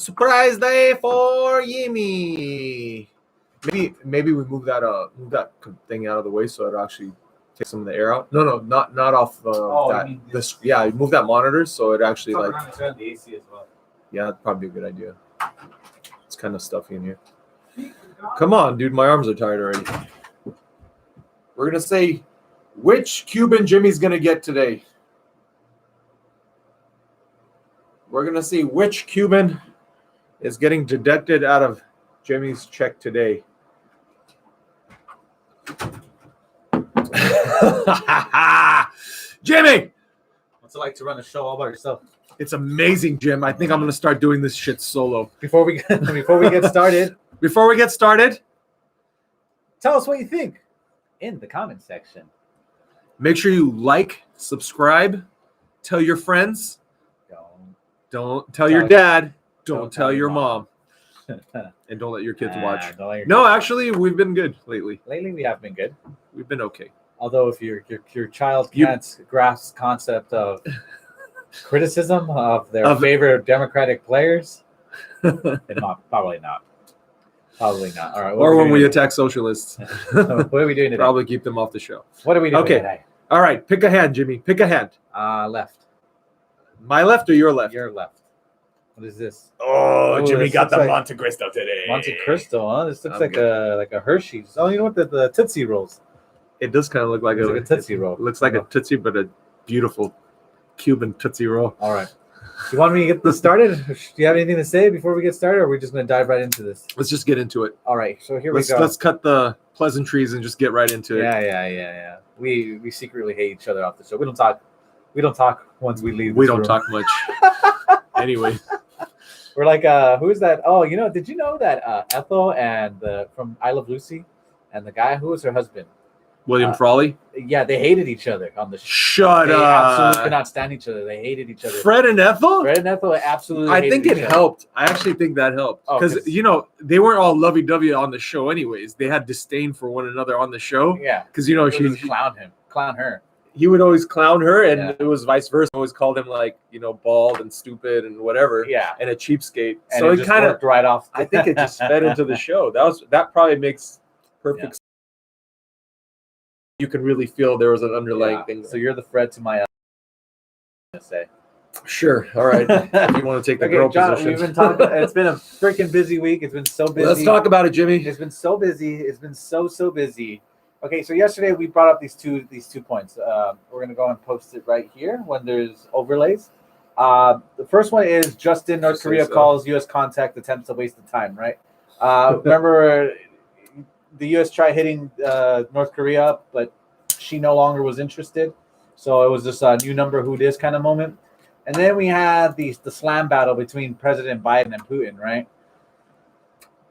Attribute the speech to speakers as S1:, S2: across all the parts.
S1: Surprise day for Yimi. Maybe we move that thing out of the way so it actually takes some of the air out. No, not off that.
S2: You mean
S1: This yeah, move that monitor so it actually
S2: turn on the AC as well.
S1: Yeah, that'd probably be a good idea. It's kind of stuffy in here. Come on, dude, my arms are tired already. We're gonna say which Cuban Jimmy's gonna get today. We're gonna see which Cuban is getting deducted out of Jimmy's check today. Jimmy!
S2: What's it like to run a show all by yourself?
S1: It's amazing, Jim. I think I'm gonna start doing this shit solo.
S2: Before we get started, tell us what you think in the comment section.
S1: Make sure you like, subscribe, tell your friends. Don't tell your dad. Don't tell your mom. And don't let your kids watch. Actually, we've been good lately.
S2: Lately, we have been good.
S1: We've been okay.
S2: Although, if your child can't grasp concept of criticism of their favorite Democratic players, then probably not. Probably not. All right.
S1: Or when we attack socialists.
S2: What are we doing today?
S1: Probably keep them off the show.
S2: What are we doing today?
S1: All right. Pick a hand, Jimmy. Pick a hand.
S2: Left.
S1: My left or your left?
S2: Your left. What is this?
S1: Oh, Jimmy got the Monte Cristo today.
S2: Monte Cristo, huh? This looks like a Hershey's. Oh, you know what? The Tootsie Rolls.
S1: It does kind of look like a
S2: Tootsie Roll.
S1: It looks like a Tootsie, but a beautiful Cuban Tootsie Roll.
S2: All right. You want me to get this started? Do you have anything to say before we get started, or are we just going to dive right into this?
S1: Let's just get into it.
S2: All right. So here we go.
S1: Let's cut the pleasantries and just get right into it.
S2: Yeah. We secretly hate each other off the show. We don't talk once we leave.
S1: We don't talk much. Anyway.
S2: We're like, who is that? Oh, did you know that Ethel and from I Love Lucy and the guy who was her husband?
S1: William Frawley?
S2: Yeah, they hated each other on the show.
S1: Shut up.
S2: They absolutely could not stand each other. They hated each other.
S1: Fred and Ethel
S2: absolutely
S1: I think it helped. I actually think that helped. Because, they weren't all lovey-dovey on the show anyways. They had disdain for one another on the show.
S2: Yeah.
S1: Because,
S2: she clown her.
S1: He would always clown her, and it was vice versa. Always called him bald and stupid and whatever.
S2: Yeah.
S1: And a cheapskate.
S2: And
S1: so
S2: it kind of worked right off.
S1: I think it just fed into the show. That probably makes perfect sense. You can really feel there was an underlying thing.
S2: So you're the Fred to my say.
S1: Sure. All right. If you want to take the girl
S2: John,
S1: position.
S2: We've been talking. It's been a freaking busy week. It's been so busy.
S1: Let's talk about it, Jimmy.
S2: It's been so busy. It's been so busy. Okay, so yesterday we brought up these two points. We're gonna go and post it right here when there's overlays. The first one is Justin, North Korea calls U.S. contact attempts a waste of time. Right? Remember, the U.S. tried hitting North Korea, but she no longer was interested. So it was just a new number who dis kind of moment. And then we had the slam battle between President Biden and Putin, right?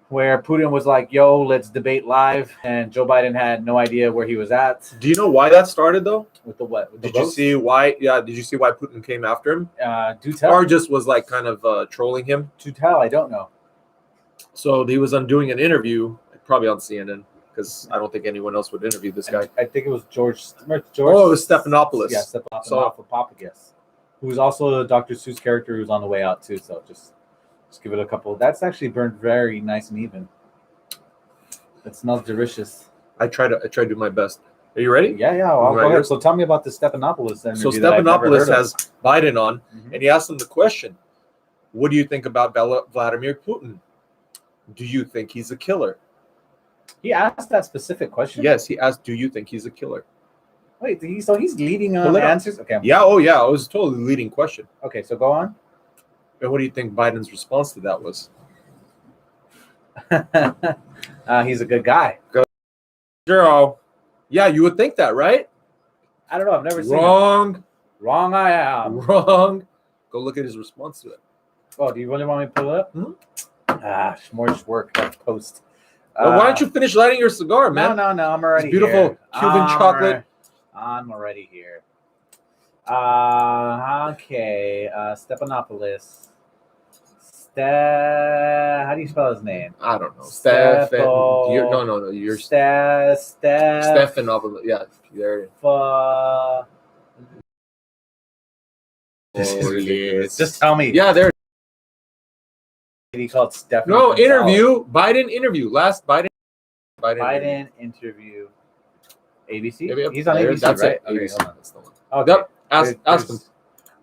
S2: Where Putin was like, yo, let's debate live. And Joe Biden had no idea where he was at.
S1: Do you know why that started, though?
S2: With the what?
S1: Did you see why? Yeah, did you see why Putin came after him?
S2: Do tell.
S1: Or just was kind of trolling him?
S2: Do tell, I don't know.
S1: So he was doing an interview, probably on CNN, because I don't think anyone else would interview this guy.
S2: I think it was George.
S1: Oh, it was Stephanopoulos.
S2: Yeah, Stephanopoulos, who's also a Dr. Seuss character who's on the way out, too. So just give it a couple. That's actually burned very nice and even. It smells delicious.
S1: I try to do my best. Are you ready?
S2: Yeah. I'll go ahead. So tell me about the Stephanopoulos interview.
S1: So Stephanopoulos has Biden on, and he asked him the question, what do you think about Vladimir Putin? Do you think he's a killer?
S2: He asked that specific question?
S1: Yes, he asked, do you think he's a killer?
S2: Wait, so he's leading on the answers? Okay.
S1: Yeah, it was a totally leading question.
S2: Okay, so go on.
S1: And what do you think Biden's response to that was?
S2: He's a good guy.
S1: Sure. Yeah, you would think that, right?
S2: I don't know. I've never seen
S1: him.
S2: Wrong I am.
S1: Wrong. Go look at his response to it.
S2: Oh, do you really want me to pull it up?
S1: Mm-hmm.
S2: More work. That's post.
S1: Well, why don't you finish lighting your cigar, man?
S2: No. I'm already
S1: it's beautiful
S2: here.
S1: Cuban chocolate.
S2: I'm already here. Okay. Stephanopoulos. How do you spell his name?
S1: I don't know. No. You're Stephanopoulos. Yeah, there.
S2: Just tell me.
S1: Yeah, there.
S2: lady called Stephanie.
S1: No,
S2: Gonzalez.
S1: interview. Biden interview. Last Biden.
S2: Biden interview. ABC.
S1: Yep.
S2: He's on
S1: There,
S2: ABC,
S1: that's
S2: right?
S1: it.
S2: Okay,
S1: ABC.
S2: hold on.
S1: That's the one.
S2: Okay.
S1: Yep. Ask him.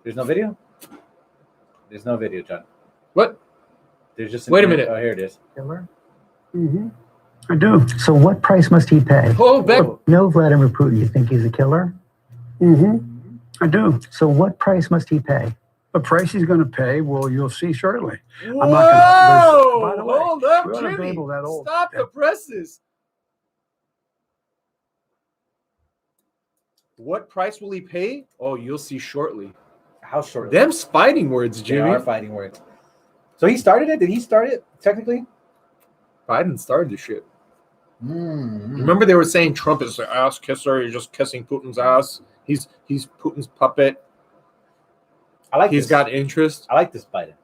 S2: There's no video. There's no video, John.
S1: What?
S2: There's just.
S1: Wait a minute.
S2: Oh, here it is.
S3: Mm-hmm. I do. So what price must he pay?
S1: Oh, back.
S3: No, Vladimir Putin. You think he's a killer?
S4: Mm-hmm. I do.
S3: So what price must he pay?
S4: The price he's going to pay, well, you'll see shortly.
S1: Whoa!
S4: I'm not gonna- by the way,
S1: Hold up,
S4: we ought to
S1: Jimmy.
S4: label that old.
S1: Stop the presses. What price will he pay? Oh, you'll see shortly.
S2: How short?
S1: Them's fighting words,
S2: They
S1: Jimmy.
S2: are fighting words. So he started it. Did he start it technically?
S1: Biden started the shit.
S2: Mm.
S1: Remember they were saying Trump is the ass kisser. He's just kissing Putin's ass. He's Putin's puppet.
S2: I like.
S1: He's
S2: this.
S1: got interest.
S2: I like this Biden.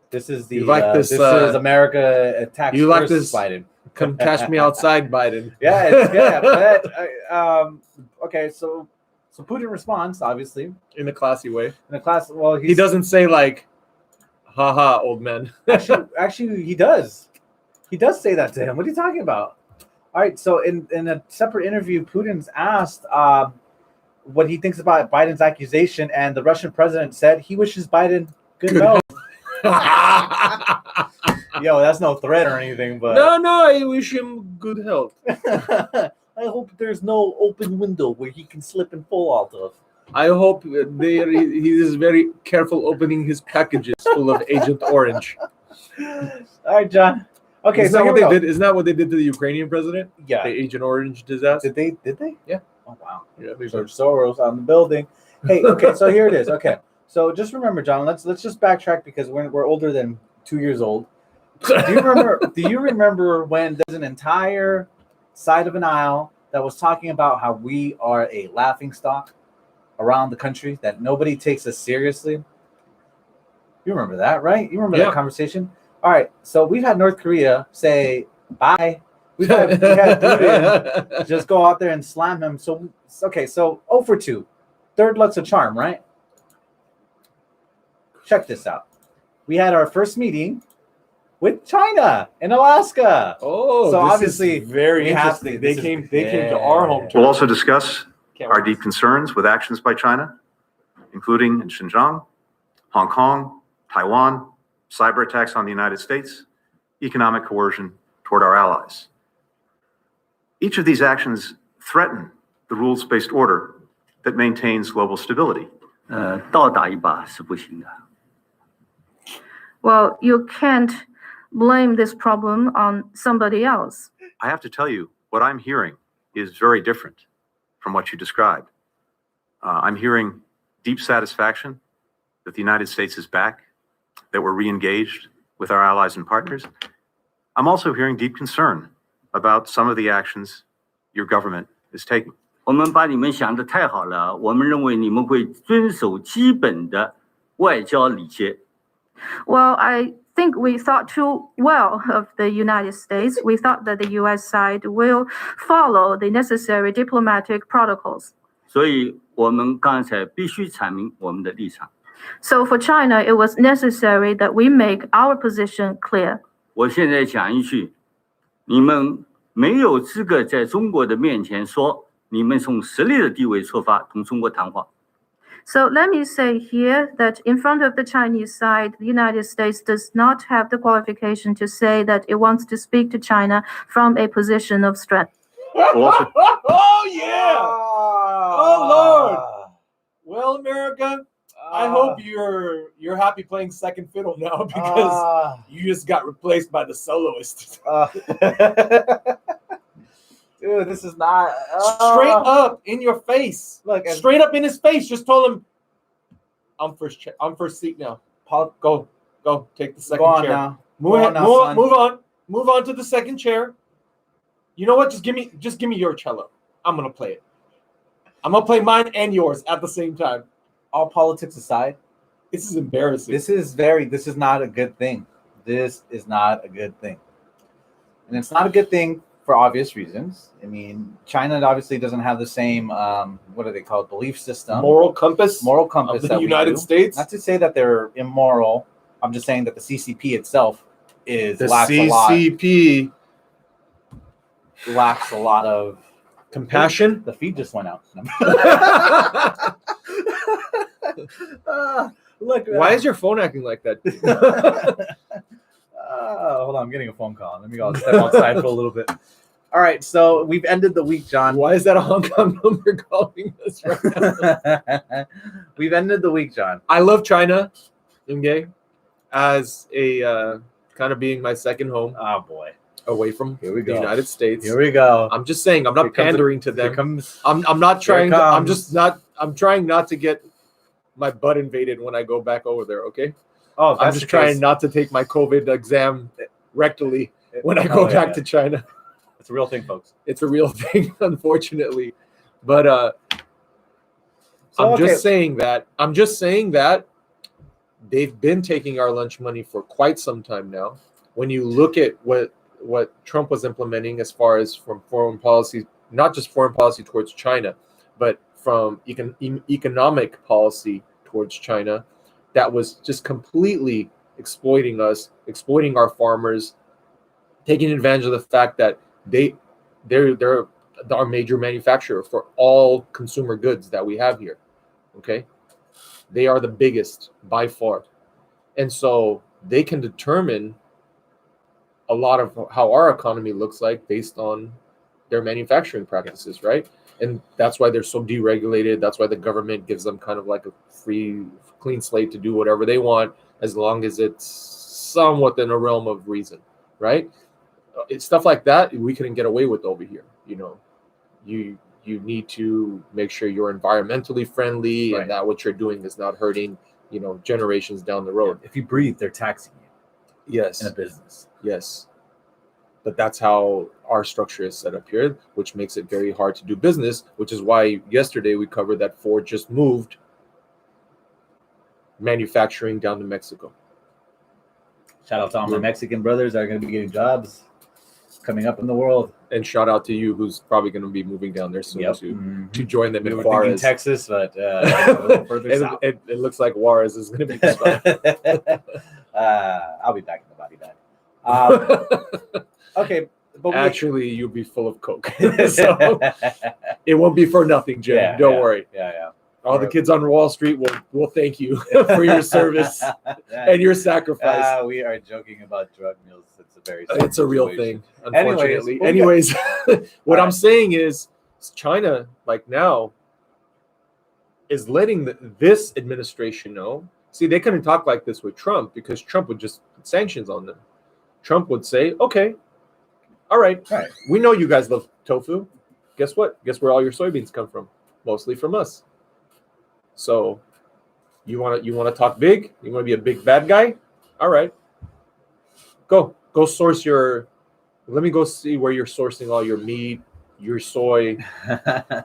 S2: This is the.
S1: You like this,
S2: this is America attacks
S1: you like
S2: first
S1: this-
S2: Biden.
S1: Come catch me outside, Biden.
S2: Yeah, it's good. But, okay, so Putin responds obviously
S1: In a classy way.
S2: in the class. Well,
S1: He doesn't say like, haha, old man.
S2: actually, he does. He does say that to him. What are you talking about? All right. So in a separate interview, Putin's asked what he thinks about Biden's accusation, and the Russian president said he wishes Biden good health. Yo, that's no threat or anything, but
S1: No, I wish him good health.
S2: I hope there's no open window where he can slip and fall out of.
S1: I hope he is very careful opening his packages full of Agent Orange.
S2: All right, John. Okay,
S1: Isn't
S2: so
S1: that
S2: here
S1: what
S2: we
S1: they
S2: go.
S1: did? Isn't that what they did to the Ukrainian president?
S2: Yeah.
S1: The Agent Orange disaster.
S2: Did they?
S1: Yeah.
S2: Oh wow.
S1: Yeah, they
S2: George Soros on the building. Hey, okay, so here it is. Okay, so just remember, John. Let's just backtrack because we're older than 2 years old. Do you remember when there's an entire side of an aisle that was talking about how we are a laughing stock around the country, that nobody takes us seriously? You remember that, right? You remember that conversation? All right, so we've had North Korea say bye. We've had Putin just go out there and slam him. So 0 for 2. Third luck's a charm, right? Check this out. We had our first meeting with China in Alaska.
S1: Oh,
S2: So
S1: this
S2: obviously,
S1: is very
S2: we have
S1: interesting.
S2: to-
S1: They
S2: this
S1: came.
S2: is-
S1: They came to our home
S2: yeah.
S1: turf.
S5: We'll also discuss
S1: Can't
S5: our
S1: wait.
S5: deep concerns with actions by China, including in Xinjiang, Hong Kong, Taiwan, cyber attacks on the United States, economic coercion toward our allies. Each of these actions threaten the rules-based order that maintains global stability.
S6: 倒打一把是不行的。
S7: Well, you can't blame this problem on somebody else.
S5: I have to tell you, what I'm hearing is very different from what you described. I'm hearing deep satisfaction that the United States is back, that we're re-engaged with our allies and partners. I'm also hearing deep concern about some of the actions your government is taking.
S6: 我们把你们想得太好了，我们认为你们会遵守基本的外交礼节。
S7: Well, I think we thought too well of the United States. We thought that the U.S. side will follow the necessary diplomatic protocols.
S6: 所以我们刚才必须阐明我们的立场。
S7: So for China, it was necessary that we make our position clear.
S6: 我现在讲一句，你们没有资格在中国的面前说你们从实力的地位出发同中国谈话。
S7: So let me say here that in front of the Chinese side, the United States does not have the qualification to say that it wants to speak to China from a position of strength.
S1: Oh yeah! Oh Lord! Well, America, I hope you're happy playing second fiddle now because you just got replaced by the soloist.
S2: Dude, this is not
S1: Straight up in your face.
S2: Look,
S1: Straight up in his face. Just told him, I'm first seat now. Paul, go, take the second
S2: Go on
S1: chair.
S2: now.
S1: Move
S2: Go on now, son.
S1: Move on to the second chair. You know what? Just give me your cello. I'm gonna play it. I'm gonna play mine and yours at the same time.
S2: All politics aside,
S1: This is embarrassing.
S2: this is not a good thing. This is not a good thing. And it's not a good thing for obvious reasons. I mean, China obviously doesn't have the same, what do they call it, belief system.
S1: moral compass
S2: Moral compass
S1: of
S2: that
S1: the
S2: we
S1: United
S2: do.
S1: States.
S2: Not to say that they're immoral I'm just saying that the CCP itself
S1: The
S2: lacks
S1: CCP
S2: a lot of
S1: compassion.
S2: The feed just went out. Look,
S1: Why is your phone acting like that?
S2: hold on, I'm getting a phone call. Let me go step outside for a little bit. All right, so we've ended the week, John.
S1: Why is that a Hong Kong number calling us right now?
S2: We've ended the week, John.
S1: I love China, okay, as a kind of being my second home
S2: Oh boy,
S1: away from
S2: here we
S1: the
S2: go.
S1: United States.
S2: Here we go.
S1: I'm just saying, I'm not pandering to them. I'm not
S2: Here
S1: trying.
S2: it
S1: I'm
S2: comes.
S1: just not. I'm trying not to get my butt invaded when I go back over there. Okay.
S2: Oh,
S1: I'm just trying not to take my COVID exam rectally when I go back to China.
S2: It's a real thing, folks.
S1: It's a real thing, unfortunately. But
S2: So,
S1: I'm
S2: okay.
S1: just saying that. I'm just saying that they've been taking our lunch money for quite some time now. When you look at what Trump was implementing as far as from foreign policy, not just foreign policy towards China, but from economic policy towards China, that was just completely exploiting us, exploiting our farmers, taking advantage of the fact that they're our major manufacturer for all consumer goods that we have here. Okay, they are the biggest by far, and so they can determine a lot of how our economy looks like based on their manufacturing practices, right? And that's why they're so deregulated. That's why the government gives them kind of like a free, clean slate to do whatever they want, as long as it's somewhat in a realm of reason, right? It's stuff like that we couldn't get away with over here. You know, you need to make sure you're environmentally friendly,
S2: Right.
S1: and that what you're doing is not hurting, you know, generations down the road.
S2: If you breathe, they're taxing you
S1: Yes.
S2: in a business.
S1: Yes. But that's how our structure is set up here, which makes it very hard to do business, which is why yesterday we covered that Ford just moved manufacturing down to Mexico.
S2: Shout out to all my Mexican brothers that are going to be getting jobs coming up in the world.
S1: And shout out to you, who's probably going to be moving down there soon to join them
S2: We
S1: in
S2: were thinking
S1: Juarez.
S2: Texas, but a little further south.
S1: It looks like Juarez is going to be the spot.
S2: I'll be back in the body bag. Okay, but
S1: Actually, you'll be full of coke, so it won't be for nothing, Jim. Don't worry.
S2: Yeah.
S1: All the kids on Wall Street will thank you for your service and your sacrifice.
S2: We are joking about drug mules. It's a very
S1: It's a real
S2: situation.
S1: thing, unfortunately.
S2: Anyways,
S1: what
S2: All
S1: I'm
S2: right.
S1: saying is China, like now, is letting this administration know. See, they couldn't talk like this with Trump because Trump would just put sanctions on them. Trump would say, okay, all right, we know you guys love tofu. Guess what? Guess where all your soybeans come from? Mostly from us. So you want to talk big? You want to be a big bad guy? All right. Go source your. Let me go see where you're sourcing all your meat, your soy,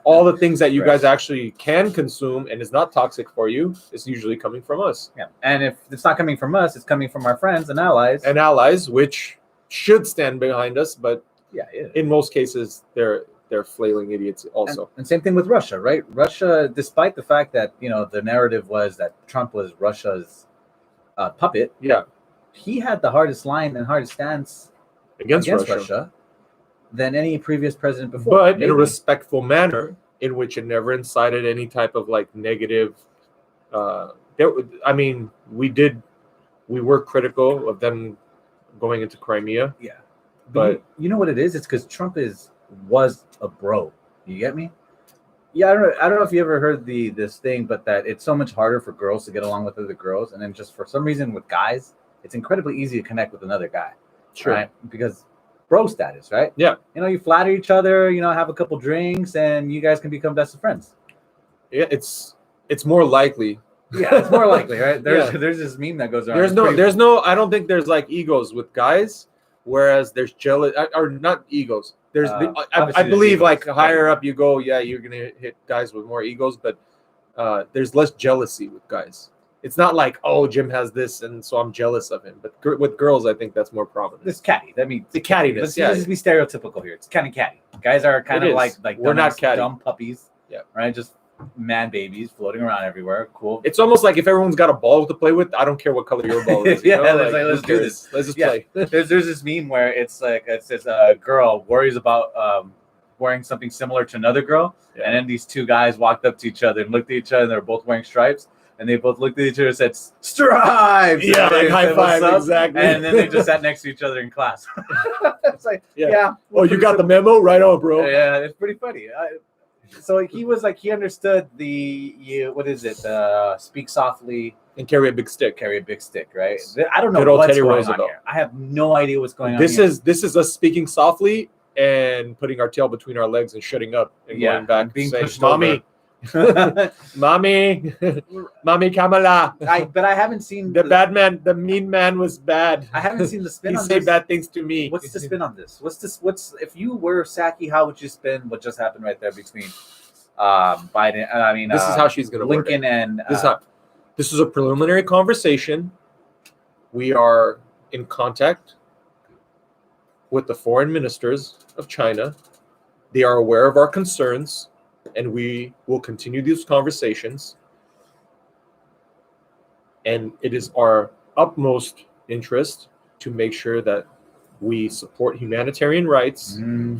S1: all the things that you guys actually can consume and is not toxic for you. It's usually coming from us.
S2: Yeah, and if it's not coming from us, it's coming from our friends and allies.
S1: And allies, which should stand behind us, but in most cases, they're flailing idiots also.
S2: And same thing with Russia, right? Russia, despite the fact that the narrative was that Trump was Russia's puppet, he had the hardest line and hardest stance against Russia than any previous president before.
S1: But in a respectful manner, in which it never incited any type of like negative. We were critical of them going into Crimea.
S2: Yeah,
S1: but
S2: you know what it is? It's because Trump was a bro. You get me? Yeah, I don't know if you ever heard this thing, but that it's so much harder for girls to get along with other girls, and then just for some reason with guys, it's incredibly easy to connect with another guy.
S1: Sure.
S2: Right? Because bro status, right?
S1: Yeah.
S2: You flatter each other, have a couple drinks, and you guys can become best of friends.
S1: Yeah, it's more likely.
S2: Yeah, it's more likely, right? There's this meme that goes around.
S1: There's no. I don't think there's like egos with guys, whereas there's jealous or not egos. There's I believe like higher up you go, you're gonna hit guys with more egos, but there's less jealousy with guys. It's not like, oh, Jim has this, and so I'm jealous of him. But with girls, I think that's more prominent.
S2: It's catty. That means
S1: the cattiness.
S2: Let's be stereotypical here. It's kind of catty. Guys are kind of like
S1: we're not catty.
S2: dumb puppies.
S1: Yeah.
S2: Right. Just man babies floating around everywhere. Cool.
S1: It's almost like if everyone's got a ball to play with, I don't care what color your ball is.
S2: Yeah,
S1: you know?
S2: let's
S1: Like,
S2: let's
S1: who
S2: do
S1: cares?
S2: this.
S1: Let's just
S2: Yeah.
S1: play.
S2: There's this meme where it says a girl worries about wearing something similar to another girl,
S1: Yeah.
S2: and then these two guys walked up to each other and looked at each other, and they're both wearing stripes, and they both looked at each other and said stripes.
S1: Yeah,
S2: And they
S1: like high
S2: said, "What's
S1: five,
S2: up?"
S1: exactly.
S2: And then they just sat next to each other in class. It's like, yeah.
S1: Oh, you got the memo? Right on, bro.
S2: Yeah, it's pretty funny. So he was like, he understood what is it? Speak softly,
S1: And carry a big stick.
S2: carry a big stick, right? I don't know
S1: Good old
S2: what's
S1: Teddy
S2: going on
S1: Roosevelt.
S2: here. I have no idea what's going on.
S1: This
S2: here.
S1: is us speaking softly and putting our tail between our legs and shutting up and going back,
S2: being
S1: saying,
S2: pushed
S1: "Mommy, mommy, mommy, Kamala."
S2: But I haven't seen
S1: The bad man, the mean man was bad.
S2: I haven't seen the spin
S1: He
S2: on
S1: said
S2: this.
S1: bad things to me.
S2: What's the spin on this? What's if you were Saki, how would you spin what just happened right there between Biden? I mean,
S1: This is how she's going to work
S2: Lincoln
S1: it.
S2: and
S1: This is a preliminary conversation. We are in contact with the foreign ministers of China. They are aware of our concerns, and we will continue these conversations. And it is our utmost interest to make sure that we support humanitarian rights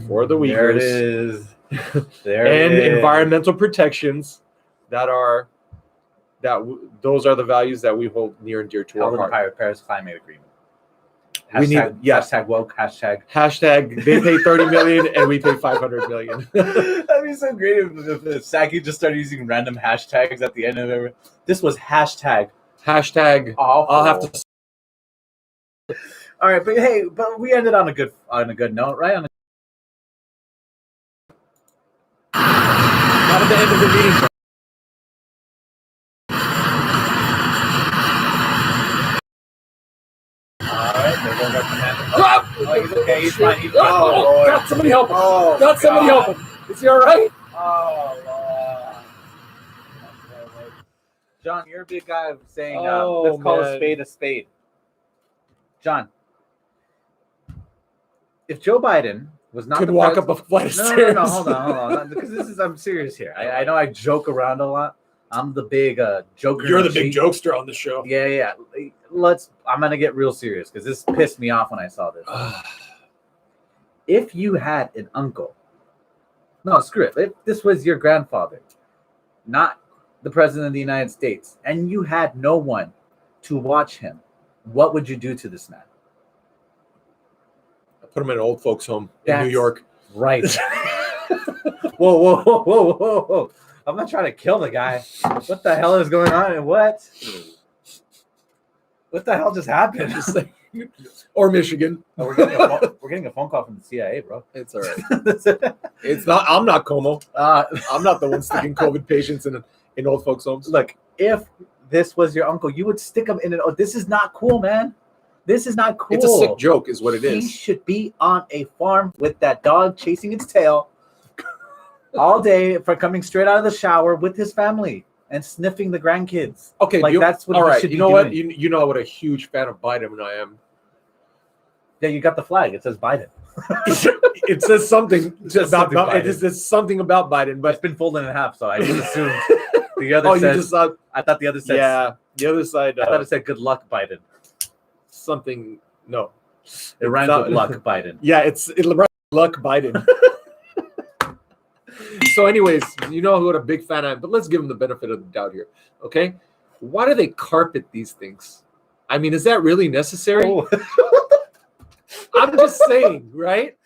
S1: for the
S2: There it
S1: Uyghurs
S2: is. There
S1: and
S2: it is.
S1: environmental protections those are the values that we hold near and dear to
S2: Held
S1: our
S2: in the
S1: heart.
S2: Paris Climate Agreement.
S1: We need- yeah.
S2: Hashtag woke. Hashtag.
S1: Hashtag they pay 30 million and we pay 500 million.
S2: That'd be so great if Saki just started using random hashtags at the end of every. This was hashtag.
S1: Hashtag
S2: Awful.
S1: I'll have to.
S2: All right, but we ended on a good note, right?
S1: Not at the end of the meeting.
S2: All right, there goes our commander. Oh, he's okay. He's fine. He's fine.
S1: Oh, God, somebody help him.
S2: Oh,
S1: God, somebody
S2: God.
S1: help him. Is he all right?
S2: Oh, Lord. Okay, John, you're a big guy of saying,
S1: Oh,
S2: let's call
S1: man.
S2: a spade a spade. John, if Joe Biden was not
S1: Could
S2: the
S1: walk
S2: pres-
S1: up a flight of
S2: No,
S1: stairs.
S2: hold on, because I'm serious here. I know I joke around a lot. I'm the big joker.
S1: You're
S2: in
S1: the big
S2: chief.
S1: jokester on the show.
S2: Yeah. I'm gonna get real serious because this pissed me off when I saw this. If you had an uncle, no, screw it. If this was your grandfather, not the president of the United States, and you had no one to watch him, what would you do to this man?
S1: Put him in an old folks' home in
S2: That's
S1: New York.
S2: Right. Whoa. I'm not trying to kill the guy. What the hell is going on? And what? What the hell just happened?
S1: Or Michigan.
S2: Oh, we're getting a phone call from the CIA, bro.
S1: It's all right. It's not. I'm not Como. I'm not the one sticking COVID patients in old folks' homes.
S2: Look, if this was your uncle, you would stick him in an. Oh, this is not cool, man. This is not cool.
S1: It's a sick joke, is what it
S2: He
S1: is.
S2: should be on a farm with that dog chasing its tail all day for coming straight out of the shower with his family and sniffing the grandkids.
S1: Okay,
S2: Like, that's what
S1: all
S2: he
S1: right.
S2: should
S1: You
S2: be
S1: know what?
S2: doing.
S1: You know what a huge fan of Biden I am.
S2: Yeah, you got the flag. It says Biden.
S1: It says something
S2: says
S1: about
S2: something Biden.
S1: it says something about Biden, but
S2: It's been folded in half, so I just assumed the other
S1: oh, you
S2: says.
S1: just thought,
S2: I thought the other said.
S1: yeah, the other side,
S2: I thought it said "Good luck, Biden."
S1: something. No,
S2: It rhymes
S1: not-
S2: with luck, Biden.
S1: yeah, it luck Biden. So, anyways, you know what a big fan I am, but let's give him the benefit of the doubt here, okay? Why do they carpet these things? I mean, is that really necessary?
S2: Oh.
S1: I'm just saying, right?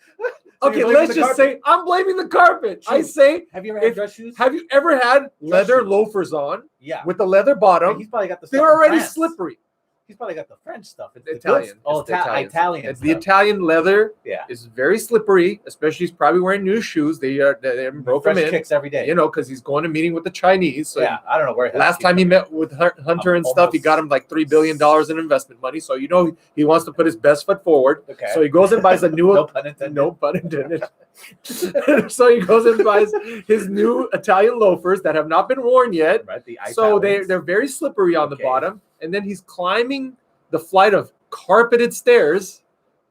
S2: So
S1: Okay,
S2: you're blaming
S1: let's
S2: the
S1: just
S2: carpet?
S1: say I'm blaming the carpet. I
S2: True.
S1: say,
S2: Have you ever had
S1: If-
S2: dress shoes?
S1: have you ever had leather
S2: shoes.
S1: loafers on
S2: Yeah.
S1: with the leather
S2: Hey,
S1: bottom?
S2: he's probably got the.
S1: They're
S2: stuff from
S1: already
S2: France.
S1: slippery.
S2: He's probably got the French stuff. It's
S1: Italian.
S2: Oh,
S1: It's the
S2: Italian.
S1: It's the
S2: stuff.
S1: Italian leather.
S2: Yeah.
S1: Is very slippery, especially he's probably wearing new shoes. They haven't broke them
S2: Fresh
S1: in,
S2: kicks every day.
S1: you know, because he's going to meeting with the Chinese. So
S2: yeah, I don't know where.
S1: last time he met with Hunter and stuff, he got him like $3 billion in investment money. So you know he wants to put his best foot forward.
S2: Okay.
S1: So he goes and buys a new.
S2: No pun intended.
S1: No pun intended. So he goes and buys his new Italian loafers that have not been worn yet.
S2: Right. The
S1: So
S2: Italians.
S1: they're very slippery on the
S2: Okay.
S1: bottom, and then he's climbing the flight of carpeted stairs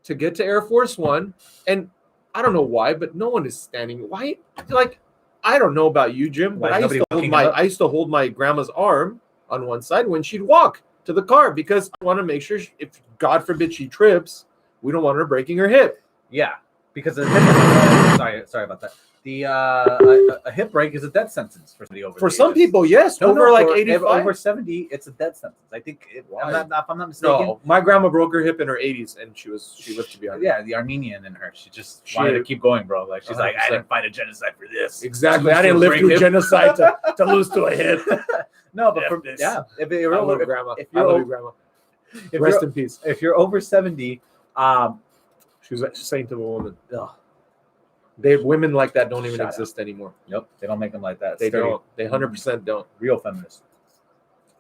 S1: to get to Air Force One, and I don't know why, but no one is standing. Why? Like, I don't know about you, Jim, but
S2: Why, nobody walking up?
S1: I used to hold my grandma's arm on one side when she'd walk to the car because I want to make sure if God forbid she trips, we don't want her breaking her hip.
S2: Yeah, because a hip, sorry about that. The a hip break is a death sentence for somebody over.
S1: For
S2: the
S1: some
S2: ages.
S1: people, yes,
S2: No,
S1: over
S2: no,
S1: like
S2: for
S1: 85.
S2: over 70, it's a death sentence. I think if I'm not mistaken.
S1: No, my grandma broke her hip in her 80s, and she lived to be 100.
S2: Yeah, the Armenian in her. She just wanted to keep going, bro. Like she's like, I
S1: 100%.
S2: didn't fight a genocide for this.
S1: Exactly. I didn't live through genocide to lose to a hip.
S2: No, but if you're
S1: I love
S2: over,
S1: grandma.
S2: if
S1: I
S2: you're
S1: love
S2: over,
S1: you, grandma.
S2: if
S1: Rest
S2: you're,
S1: in peace.
S2: if you're over 70,
S1: She was a saint of a woman.
S2: ugh,
S1: Women like that don't even
S2: Shut
S1: exist anymore.
S2: nope, they don't make them like that.
S1: They
S2: Sturdy.
S1: don't. They 100% don't.
S2: Real feminist.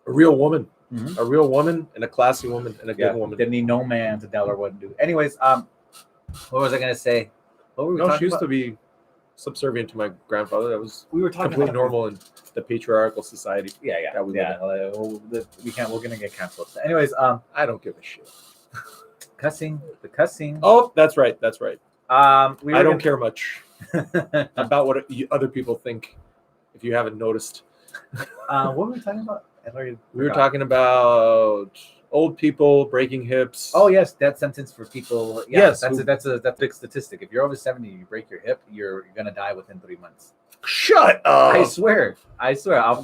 S1: A real woman,
S2: Mhm.
S1: a real woman, and a classy woman, and a good woman.
S2: Didn't need no man to tell her what to do. Anyways, what was I gonna say? What were we
S1: No,
S2: talking
S1: she used
S2: about?
S1: to be subservient to my grandfather. That was
S2: We were talking
S1: completely
S2: about
S1: normal in the patriarchal society.
S2: Yeah,
S1: that we
S2: yeah. We can't. We're gonna get canceled. So anyways,
S1: I don't give a shit.
S2: cussing. The cussing.
S1: Oh, that's right. That's right.
S2: We
S1: I
S2: were
S1: don't care much about what other people think. If you haven't noticed,
S2: What were we talking about? I already
S1: we were
S2: forgot.
S1: talking about old people breaking hips.
S2: Oh yes, death sentence for people. Yeah,
S1: Yes,
S2: that's a big statistic. If you're over 70, you break your hip, you're gonna die within 3 months.
S1: Shut up!
S2: I swear.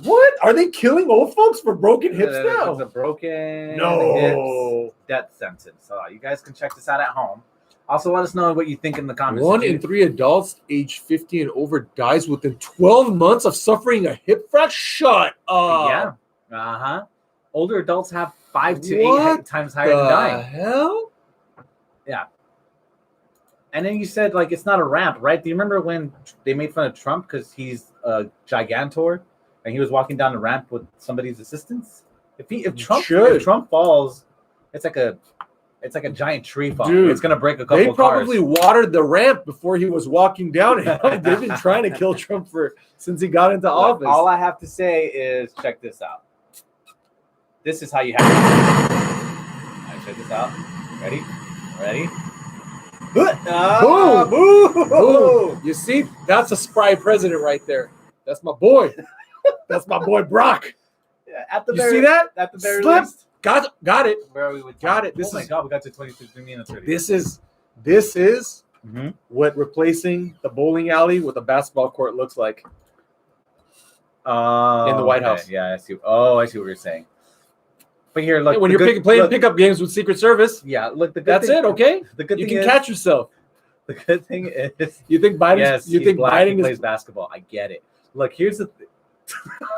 S1: What are they killing old folks for broken hips
S2: It's
S1: now?
S2: a broken
S1: No.
S2: hips death sentence. So you guys can check this out at home. Also, let us know what you think in the comments.
S1: 1
S2: If you-
S1: in 3 adults age 50 and over dies within 12 months of suffering a hip fracture. Shut up!
S2: Yeah. Older adults have 5 to
S1: What
S2: 8 times higher than dying.
S1: hell?
S2: And then you said like it's not a ramp, right? Do you remember when they made fun of Trump because he's a gigantor and he was walking down the ramp with somebody's assistance? If Trump falls, it's like a giant tree fall.
S1: Dude,
S2: It's gonna break a couple
S1: They
S2: of cars.
S1: probably watered the ramp before he was walking down it. They've been trying to kill Trump since he got into
S2: Look,
S1: office.
S2: all I have to say is check this out. This is how you have to. All right, check this out. Ready?
S1: Boom! Boom! You see, that's a spry president right there. That's my boy. That's my boy Brock.
S2: At the
S1: You
S2: very,
S1: see that?
S2: At the very
S1: Slip.
S2: least.
S1: Got it.
S2: Where are we with
S1: Got
S2: time?
S1: it. This
S2: oh my
S1: is-
S2: god, we got to 23 minutes already.
S1: This is
S2: Mhm.
S1: what replacing the bowling alley with a basketball court looks like. In the White
S2: okay.
S1: House.
S2: Yeah, I see. Oh, I see what you're saying. But here, look.
S1: Hey, when
S2: the
S1: you're
S2: good-
S1: playing
S2: look-
S1: pickup games with Secret Service,
S2: Yeah, look. The good
S1: that's
S2: thing,
S1: it. Okay,
S2: The good
S1: you
S2: thing
S1: can
S2: is,
S1: catch yourself.
S2: The good thing is,
S1: You think Biden?
S2: yes,
S1: you
S2: he's
S1: think
S2: black, he
S1: Biden
S2: plays
S1: is?
S2: basketball. I get it. Look, here's the.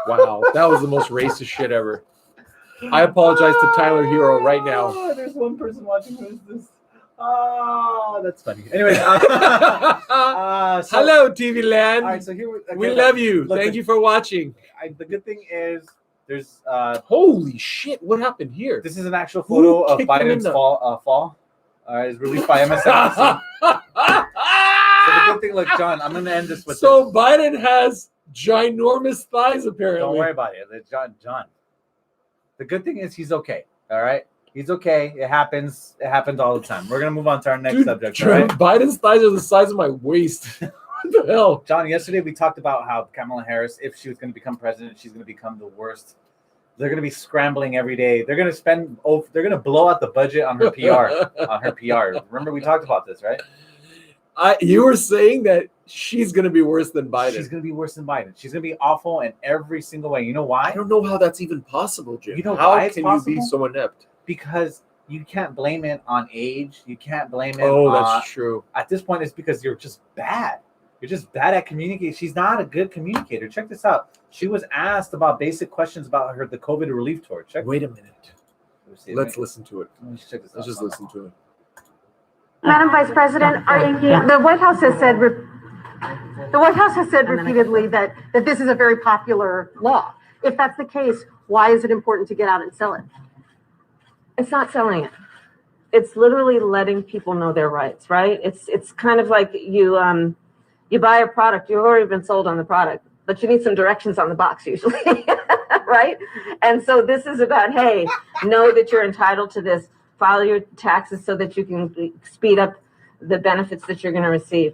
S1: Wow, that was the most racist shit ever. I apologize to Tyler Hero right now.
S2: Oh, there's one person watching. Who is this? Oh, that's funny. Anyways,
S1: Hello, TV land.
S2: All right, so here
S1: We love you.
S2: look,
S1: Thank you for watching.
S2: The good thing is, there's
S1: Holy shit! What happened here?
S2: this is an actual photo of
S1: kicked him in
S2: Biden's
S1: the-
S2: fall. All right, it's released by MSNBC. So the good thing, look, John, I'm gonna end this with
S1: So Biden has ginormous thighs,
S2: this.
S1: apparently.
S2: Don't worry about it, John. The good thing is he's okay. All right, he's okay. It happens. It happens all the time. We're gonna move on to our next
S1: Dude,
S2: subject. All right?
S1: Biden's thighs are the size of my waist. What the hell?
S2: John, yesterday we talked about how Kamala Harris, if she was going to become president, she's going to become the worst. They're going to be scrambling every day. They're going to they're going to blow out the budget on her PR. Remember we talked about this, right?
S1: You were saying that she's going to be worse than Biden.
S2: She's going to be worse than Biden. She's going to be awful in every single way. You know why?
S1: I don't know how that's even possible, Jim.
S2: You know
S1: how
S2: why it's
S1: can
S2: possible?
S1: you be so inept?
S2: Because you can't blame it on age. You can't blame it
S1: Oh,
S2: on...
S1: that's true.
S2: At this point, it's because you're just bad. You're just bad at communicating. She's not a good communicator. Check this out. She was asked about basic questions about the COVID relief tour.
S1: Wait a minute.
S2: See,
S1: Let's listen to it.
S2: let me check this out.
S1: Let's just listen to it.
S7: Madam Vice President, the White House has said repeatedly that this is a very popular law. If that's the case, why is it important to get out and sell it?
S8: It's not selling it. It's literally letting people know their rights, right? It's kind of like you buy a product, you've already been sold on the product, but you need some directions on the box usually, right? And so this is about, hey, know that you're entitled to this, file your taxes so that you can speed up the benefits that you're going to receive.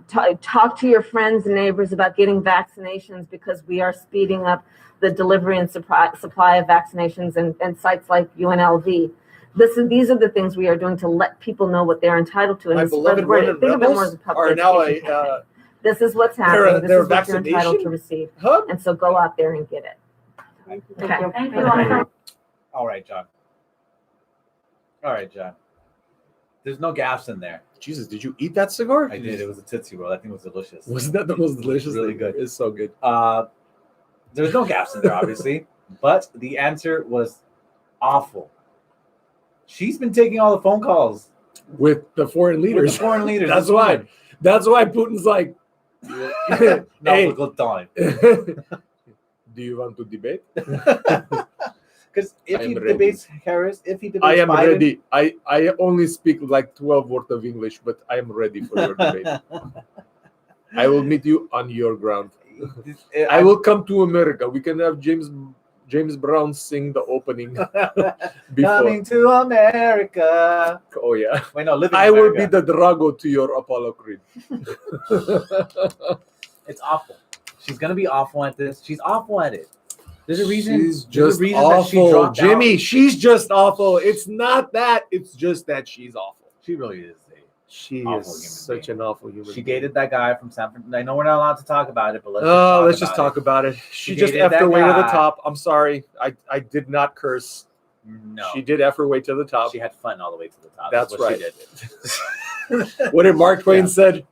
S8: Talk to your friends and neighbors about getting vaccinations, because we are speeding up the delivery and supply of vaccinations, and sites like UNLV. These are the things we are doing to let people know what they're entitled to. And
S1: My beloved women rebels are now a
S8: this is what's happening. This
S1: they're
S8: is what you're entitled to
S1: vaccination
S8: receive.
S1: hub.
S8: And so go out there and get it. Okay.
S7: Thank you.
S2: All right, John. All right, John. There's no gaps in there.
S1: Jesus, did you eat that cigar?
S2: I did. It was a Tootsie Roll. I think it was delicious.
S1: Wasn't that the most delicious?
S2: Really
S1: thing?
S2: good.
S1: It's so good.
S2: There's no gaps in there, obviously, but the answer was awful. She's been taking all the phone calls
S1: With the foreign
S2: with
S1: leaders.
S2: the foreign leaders.
S1: That's
S2: This
S1: why.
S2: woman.
S1: That's why Putin's like,
S2: No,
S1: hey,
S2: good time.
S1: do you want to debate?
S2: Because if
S1: I
S2: he
S1: am ready.
S2: debates Harris, if he debates
S1: I am
S2: Biden,
S1: ready. I only speak like 12 words of English, but I am ready for your debate. I will meet you on your ground. I will come to America. We can have James Brown sing the opening before.
S2: Coming to America.
S1: Oh yeah.
S2: Wait, no, living.
S1: I will be
S2: America.
S1: the Drago to your Apollo Creed.
S2: It's awful. She's gonna be awful at this. She's awful at it. There's a reason.
S1: She's
S2: there's
S1: just
S2: a reason that she
S1: awful,
S2: dropped
S1: Jimmy.
S2: out.
S1: She's just awful. It's not that. It's just that she's awful.
S2: She really is.
S1: She
S2: Awful
S1: is
S2: human
S1: such
S2: being.
S1: an awful human.
S2: She
S1: being.
S2: dated that guy from San Francisco. I know we're not allowed to talk about it, but
S1: Let's just talk about it. She just
S2: dated
S1: effed her
S2: that
S1: way to the
S2: guy.
S1: top. I'm sorry. I did not curse.
S2: No,
S1: She did F her way to the top.
S2: She had fun all the way to the top.
S1: That's
S2: what
S1: right.
S2: She did.
S1: What did Mark Twain
S2: Yeah.
S1: said?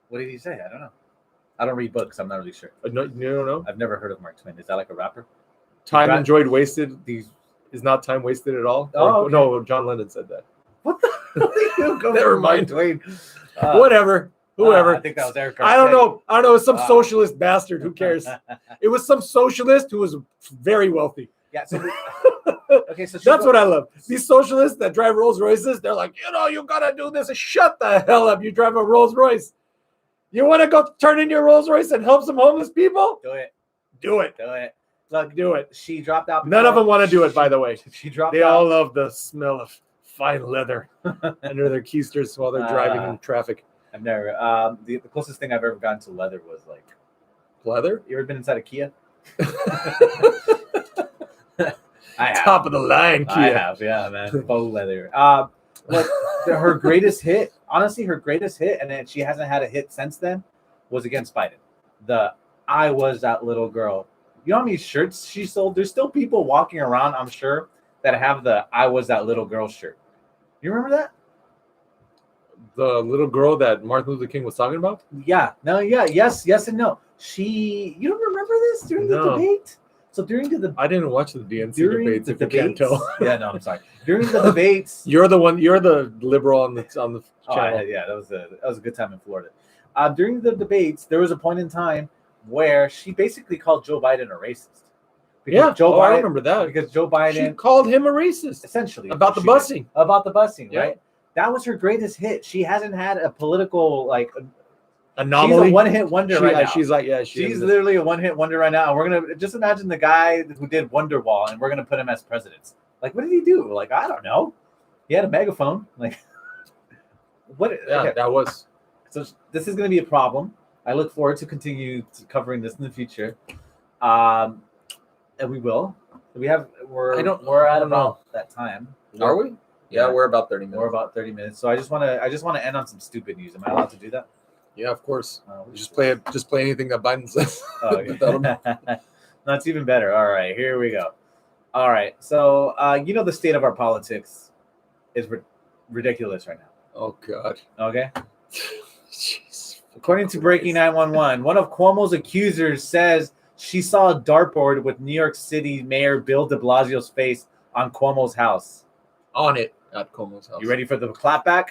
S2: What did he say? I don't know. I don't read books. I'm not really sure.
S1: No, you don't know.
S2: I've never heard of Mark Twain. Is that like a rapper?
S1: Time
S2: Got-
S1: enjoyed wasted
S2: These.
S1: is not time wasted at all.
S2: Oh,
S1: Or-
S2: okay.
S1: No, John Lennon said that.
S2: What the? Go
S1: Never
S2: for Mark
S1: mind.
S2: Twain.
S1: Whatever. Whoever.
S2: I think that was Eric.
S1: I don't know. I don't know. It's some
S2: Ah.
S1: socialist bastard. Who cares? It was some socialist who was very wealthy.
S2: Yeah. So okay. So
S1: That's what I love. These socialists that drive Rolls Royces, they're like, you gotta do this. Shut the hell up. You drive a Rolls Royce. You want to go turn in your Rolls Royce and help some homeless people?
S2: do it.
S1: Do it.
S2: Do it. Look,
S1: Do it.
S2: she dropped out.
S1: None of
S2: before-
S1: them want to do it, by the way.
S2: She dropped
S1: They
S2: out.
S1: all love the smell of fine leather under their keisters while they're driving in traffic.
S2: I've never. The closest thing I've ever gotten to leather was like.
S1: Leather?
S2: You ever been inside a Kia? I have.
S1: Top of the line, Kia.
S2: I have, yeah, man. Faux leather. Look, her greatest hit, honestly, her greatest hit, and then she hasn't had a hit since then, was against Biden. The I was that little girl. You know how many shirts she sold? There's still people walking around, I'm sure, that have the I was that little girl shirt. You remember that?
S1: The little girl that Martin Luther King was talking about?
S2: Yeah. No, yeah. Yes, and no. You don't remember this during the
S1: No.
S2: debate? So during the
S1: I didn't watch the DNC
S2: during
S1: debates,
S2: the
S1: if you can't
S2: debates,
S1: tell.
S2: yeah, no, I'm sorry. During the debates,
S1: You're the liberal on the channel.
S2: yeah, that was a good time in Florida. During the debates, there was a point in time where she basically called Joe Biden a racist.
S1: Yeah,
S2: Joe Biden,
S1: I remember that.
S2: because Joe
S1: She
S2: Biden
S1: called him a racist
S2: essentially
S1: about the
S2: she did.
S1: busing.
S2: About the busing,
S1: Yeah.
S2: right? That was her greatest hit. She hasn't had a political like
S1: Anomaly.
S2: She's a one-hit wonder right now.
S1: She's like,
S2: She's literally a one-hit wonder right now. And we're gonna just imagine the guy who did Wonderwall, and we're gonna put him as president. Like, what did he do? Like, I don't know. He had a megaphone. Like, what?
S1: Yeah,
S2: Okay.
S1: that was.
S2: So this is gonna be a problem. I look forward to continue covering this in the future, and we will. We're at
S1: I don't
S2: about
S1: know.
S2: that time.
S1: Are we? Yeah,
S2: Yeah.
S1: we're about 30 minutes.
S2: We're about 30 minutes. So I just want to end on some stupid news. Am I allowed to do that?
S1: Yeah, of course.
S2: We
S1: Just play anything that Biden says.
S2: Oh, okay. That's even better. All right, here we go. All right, so the state of our politics is ridiculous right now.
S1: Oh God.
S2: Okay.
S1: Jeez.
S2: According to Breaking 911, one of Cuomo's accusers says she saw a dartboard with New York City Mayor Bill de Blasio's face on Cuomo's house.
S1: On it at Cuomo's house.
S2: You ready for the clapback?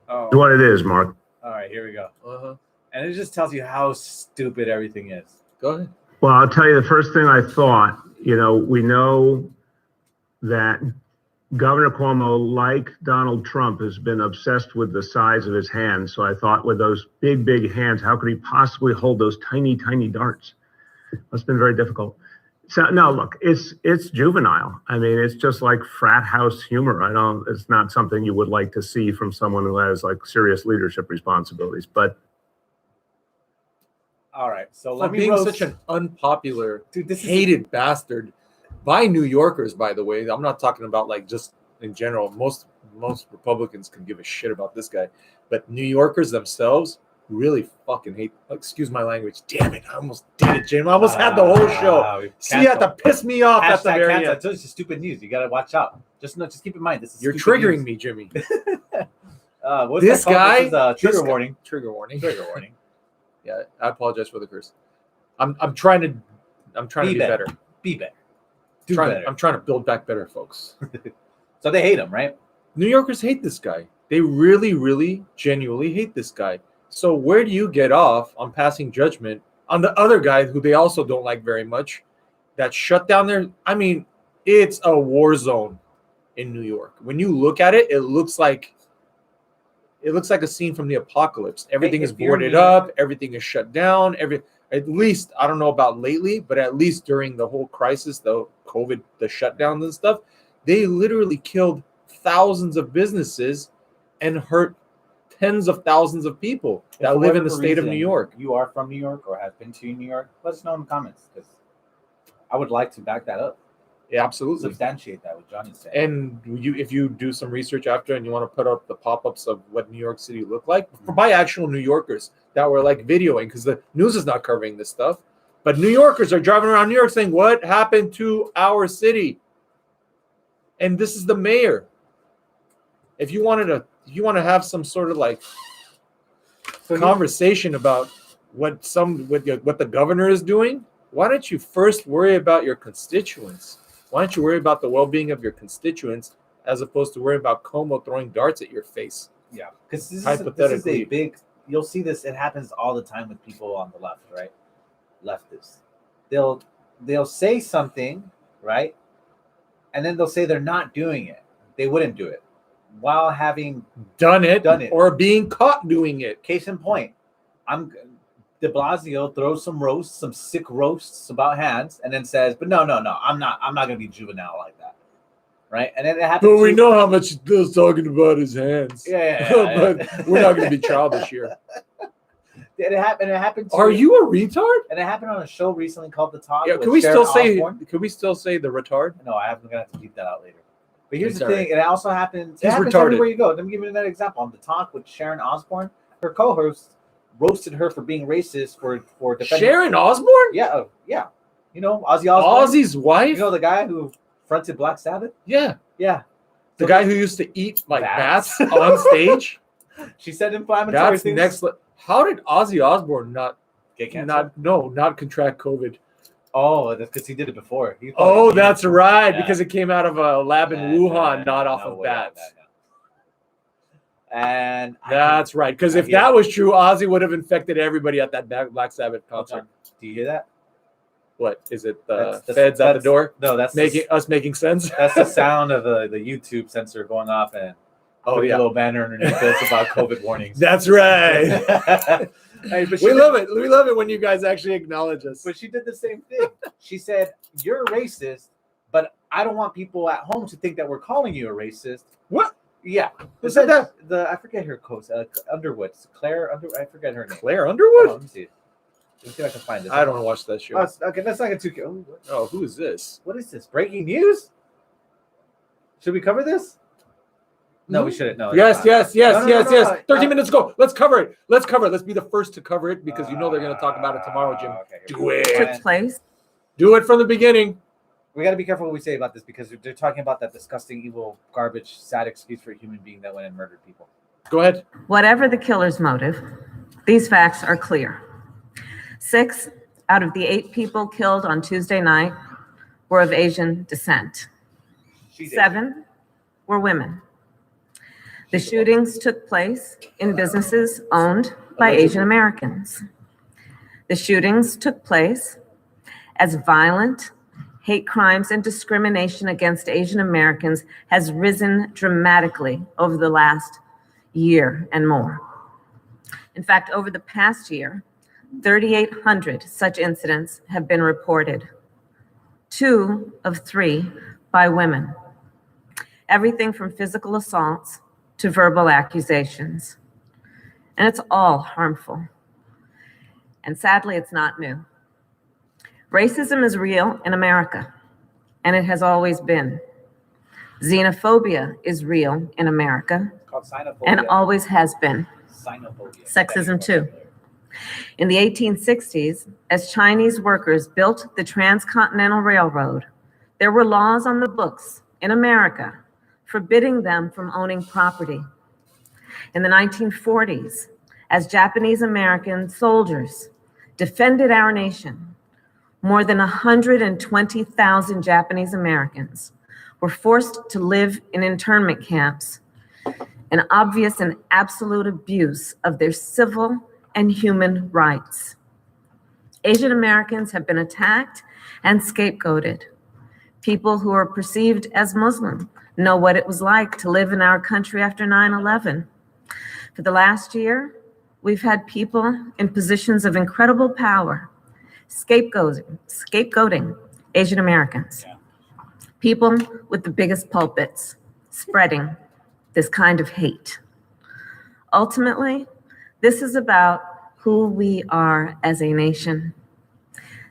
S2: Oh.
S3: What it is, Mark.
S2: All right, here we go.
S1: Uh-huh.
S2: And it just tells you how stupid everything is.
S1: Go ahead.
S3: Well, I'll tell you the first thing I thought, we know that Governor Cuomo, like Donald Trump, has been obsessed with the size of his hands. So I thought with those big, big hands, how could he possibly hold those tiny, tiny darts? That's been very difficult. So no, look, it's juvenile. I mean, it's just like frat house humor. It's not something you would like to see from someone who has like serious leadership responsibilities. But
S2: All right, so
S1: For
S2: let me
S1: being
S2: roast.
S1: such an unpopular,
S2: Dude, this is
S1: hated bastard by New Yorkers, by the way. I'm not talking about like just in general. Most Republicans can give a shit about this guy, but New Yorkers themselves really fucking hate. Excuse my language. Damn it! I almost did it, Jim. I almost had the whole show. See, you have to piss me off at the
S2: Hashtag
S1: very
S2: cancel. I
S1: end.
S2: told you it's stupid news. You gotta watch out. Just keep in mind this is
S1: You're
S2: stupid
S1: triggering
S2: news.
S1: me, Jimmy.
S2: What's
S1: This
S2: that called?
S1: guy.
S2: This is a trigger
S1: this guy-
S2: warning.
S1: Trigger warning.
S2: Trigger warning.
S1: Yeah, I apologize for the curse. I'm trying to be better.
S2: Be better. Do
S1: Trying-
S2: better.
S1: I'm trying to build back better, folks.
S2: So they hate him, right?
S1: New Yorkers hate this guy. They really, really, genuinely hate this guy. So where do you get off on passing judgment on the other guy who they also don't like very much that shut down their? I mean, it's a war zone in New York. When you look at it, it looks like a scene from the apocalypse. Everything is
S2: if you're
S1: boarded
S2: New York-
S1: up. Everything is shut down. At least, I don't know about lately, but at least during the whole crisis, the COVID, the shutdowns and stuff, they literally killed thousands of businesses and hurt tens of thousands of people
S2: If
S1: that
S2: for
S1: live in the
S2: whatever
S1: state of
S2: reason
S1: New York.
S2: You are from New York or have been to New York, let us know in the comments because I would like to back that up,
S1: Yeah, absolutely.
S2: substantiate that with Johnny's saying.
S1: And if you do some research after and you want to put up the pop-ups of what New York City looked like by actual New Yorkers that were like videoing, because the news is not covering this stuff, but New Yorkers are driving around New York saying, what happened to our city? And this is the mayor. If you want to have some sort of like conversation about what the governor is doing, why don't you first worry about your constituents? Why don't you worry about the well-being of your constituents as opposed to worrying about Como throwing darts at your face?
S2: Yeah, because this is
S1: Hypothetically.
S2: a big. You'll see this. It happens all the time with people on the left, right? Leftists. They'll say something, right, and then they'll say they're not doing it. They wouldn't do it while having
S1: Done it
S2: or
S1: or being caught doing it.
S2: case in point. De Blasio throws some sick roasts about hands, and then says, "But no, I'm not going to be juvenile like that." Right, and then it happens.
S1: But we know how much Bill's talking about his hands.
S2: Yeah.
S1: But we're not going to be childish here.
S2: It happened.
S1: Are you a retard?
S2: And it happened on a show recently called The Talk.
S1: Yeah,
S2: with
S1: can we
S2: Sharon
S1: still say the retard?
S2: No, I'm gonna have to bleep that out later. But here's
S1: It's
S2: the
S1: all
S2: thing,
S1: right.
S2: it also happens. It
S1: He's
S2: happens
S1: retarded.
S2: everywhere you go. Let me give you another example. On The Talk with Sharon Osbourne, her co-host roasted her for being racist for defending.
S1: Sharon Osbourne?
S2: Yeah, yeah. You know Ozzy Osbourne.
S1: Ozzy's wife?
S2: You know the guy who fronted Black Sabbath?
S1: Yeah.
S2: Yeah.
S1: The guy who used to eat like
S2: Bats.
S1: bats on stage?
S2: She said inflammatory
S1: That's
S2: things.
S1: next. How did Ozzy Osbourne not
S2: canceled?
S1: not contract COVID?
S2: Oh, that's because he did it before. He thought
S1: Oh,
S2: he-
S1: that's right.
S2: Yeah.
S1: Because it came out of a lab in Wuhan,
S2: Yeah,
S1: not off
S2: no
S1: of
S2: way on
S1: bats.
S2: that, no. And
S1: That's right. Because if that was true, Ozzy would have infected everybody at that Black Sabbath concert.
S2: Do you hear that?
S1: What is it? The
S2: That's-
S1: feds at the
S2: that's-
S1: door
S2: No, that's
S1: making sense.
S2: That's the sound of the YouTube sensor going off and putting a little banner underneath this about COVID warnings.
S1: That's right.
S2: Hey, but
S1: We love it. We love it when you guys actually acknowledge us.
S2: But she did the same thing. She said, "You're racist, but I don't want people at home to think that we're calling you a racist."
S1: What?
S2: Yeah.
S1: Who said that?
S2: I forget her coach, Underwood. Claire Underwood. I forget her name.
S1: Claire Underwood?
S2: Oh, let me see. Let me see if I can find this.
S1: I don't watch that show.
S2: Okay, let's not get too.
S1: Oh, who is this?
S2: What is this? Breaking news? Should we cover this? No, we shouldn't. No.
S1: Yes.
S2: No, no, no.
S1: 13 minutes ago. Let's cover it. Let's be the first to cover it because you know they're going to talk about it tomorrow, Jim.
S2: Okay,
S1: Do it.
S8: Took place.
S1: Do it from the beginning.
S2: We got to be careful what we say about this because they're talking about that disgusting, evil, garbage, sad excuse for a human being that went and murdered people.
S1: Go ahead.
S8: Whatever the killer's motive, these facts are clear. 6 out of the 8 people killed on Tuesday night were of Asian descent. 7 were women. The shootings took place in businesses owned by Asian Americans. The shootings took place as violent hate crimes and discrimination against Asian Americans has risen dramatically over the last year and more. In fact, over the past year, 3,800 such incidents have been reported. 2 of 3 by women. Everything from physical assaults to verbal accusations. And it's all harmful. And sadly, it's not new. Racism is real in America, and it has always been. Xenophobia is real in America,
S2: Called xenophobia.
S8: and always has been.
S2: Xenophobia.
S8: Sexism too. In the 1860s, as Chinese workers built the Transcontinental Railroad, there were laws on the books in America forbidding them from owning property. In the 1940s, as Japanese American soldiers defended our nation, more than 120,000 Japanese Americans were forced to live in internment camps, an obvious and absolute abuse of their civil and human rights. Asian Americans have been attacked and scapegoated. People who are perceived as Muslim know what it was like to live in our country after 9/11. For the last year, we've had people in positions of incredible power scapegoating Asian Americans. People with the biggest pulpits spreading this kind of hate. Ultimately, this is about who we are as a nation.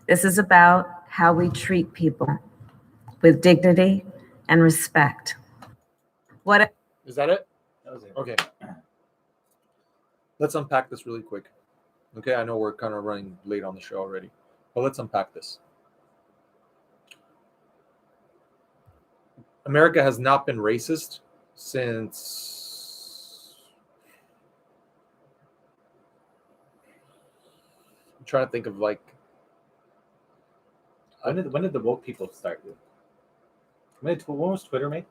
S8: This is about how we treat people with dignity and respect. What
S1: Is that it?
S2: That was it.
S1: Okay. Let's unpack this really quick. Okay, I know we're kind of running late on the show already, but let's unpack this. America has not been racist since, I'm trying to think of like,
S2: When did the woke people start? When was Twitter made?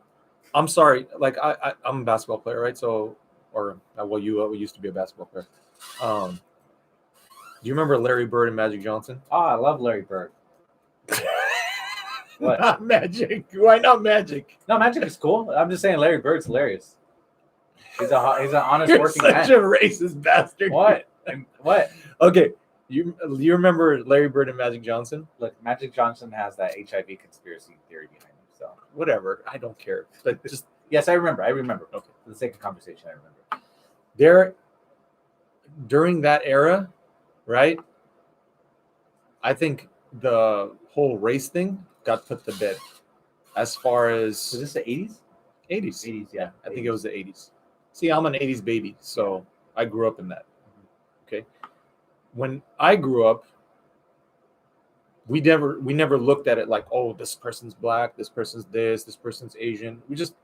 S1: I'm sorry, like I'm a basketball player, right? So, or well, you used to be a basketball player. Do you remember Larry Bird and Magic Johnson?
S2: Oh, I love Larry Bird. What?
S1: Not Magic. Why not Magic?
S2: No, Magic is cool. I'm just saying Larry Bird's hilarious. He's an honest
S1: You're
S2: working
S1: such
S2: man.
S1: a racist bastard.
S2: What? What?
S1: Okay, you remember Larry Bird and Magic Johnson?
S2: Look, Magic Johnson has that HIV conspiracy theory behind him. So
S1: Whatever, I don't care. But just
S2: yes, I remember. Okay, for the sake of conversation, I remember.
S1: there, during that era, right? I think the whole race thing got put to bed. As far as
S2: Was this the 80s?
S1: 80s,
S2: 80s, yeah.
S1: I think it was the 80s. See, I'm an 80s baby, so I grew up in that. Okay, when I grew up, we never looked at it like, oh, this person's black, this person's this person's Asian.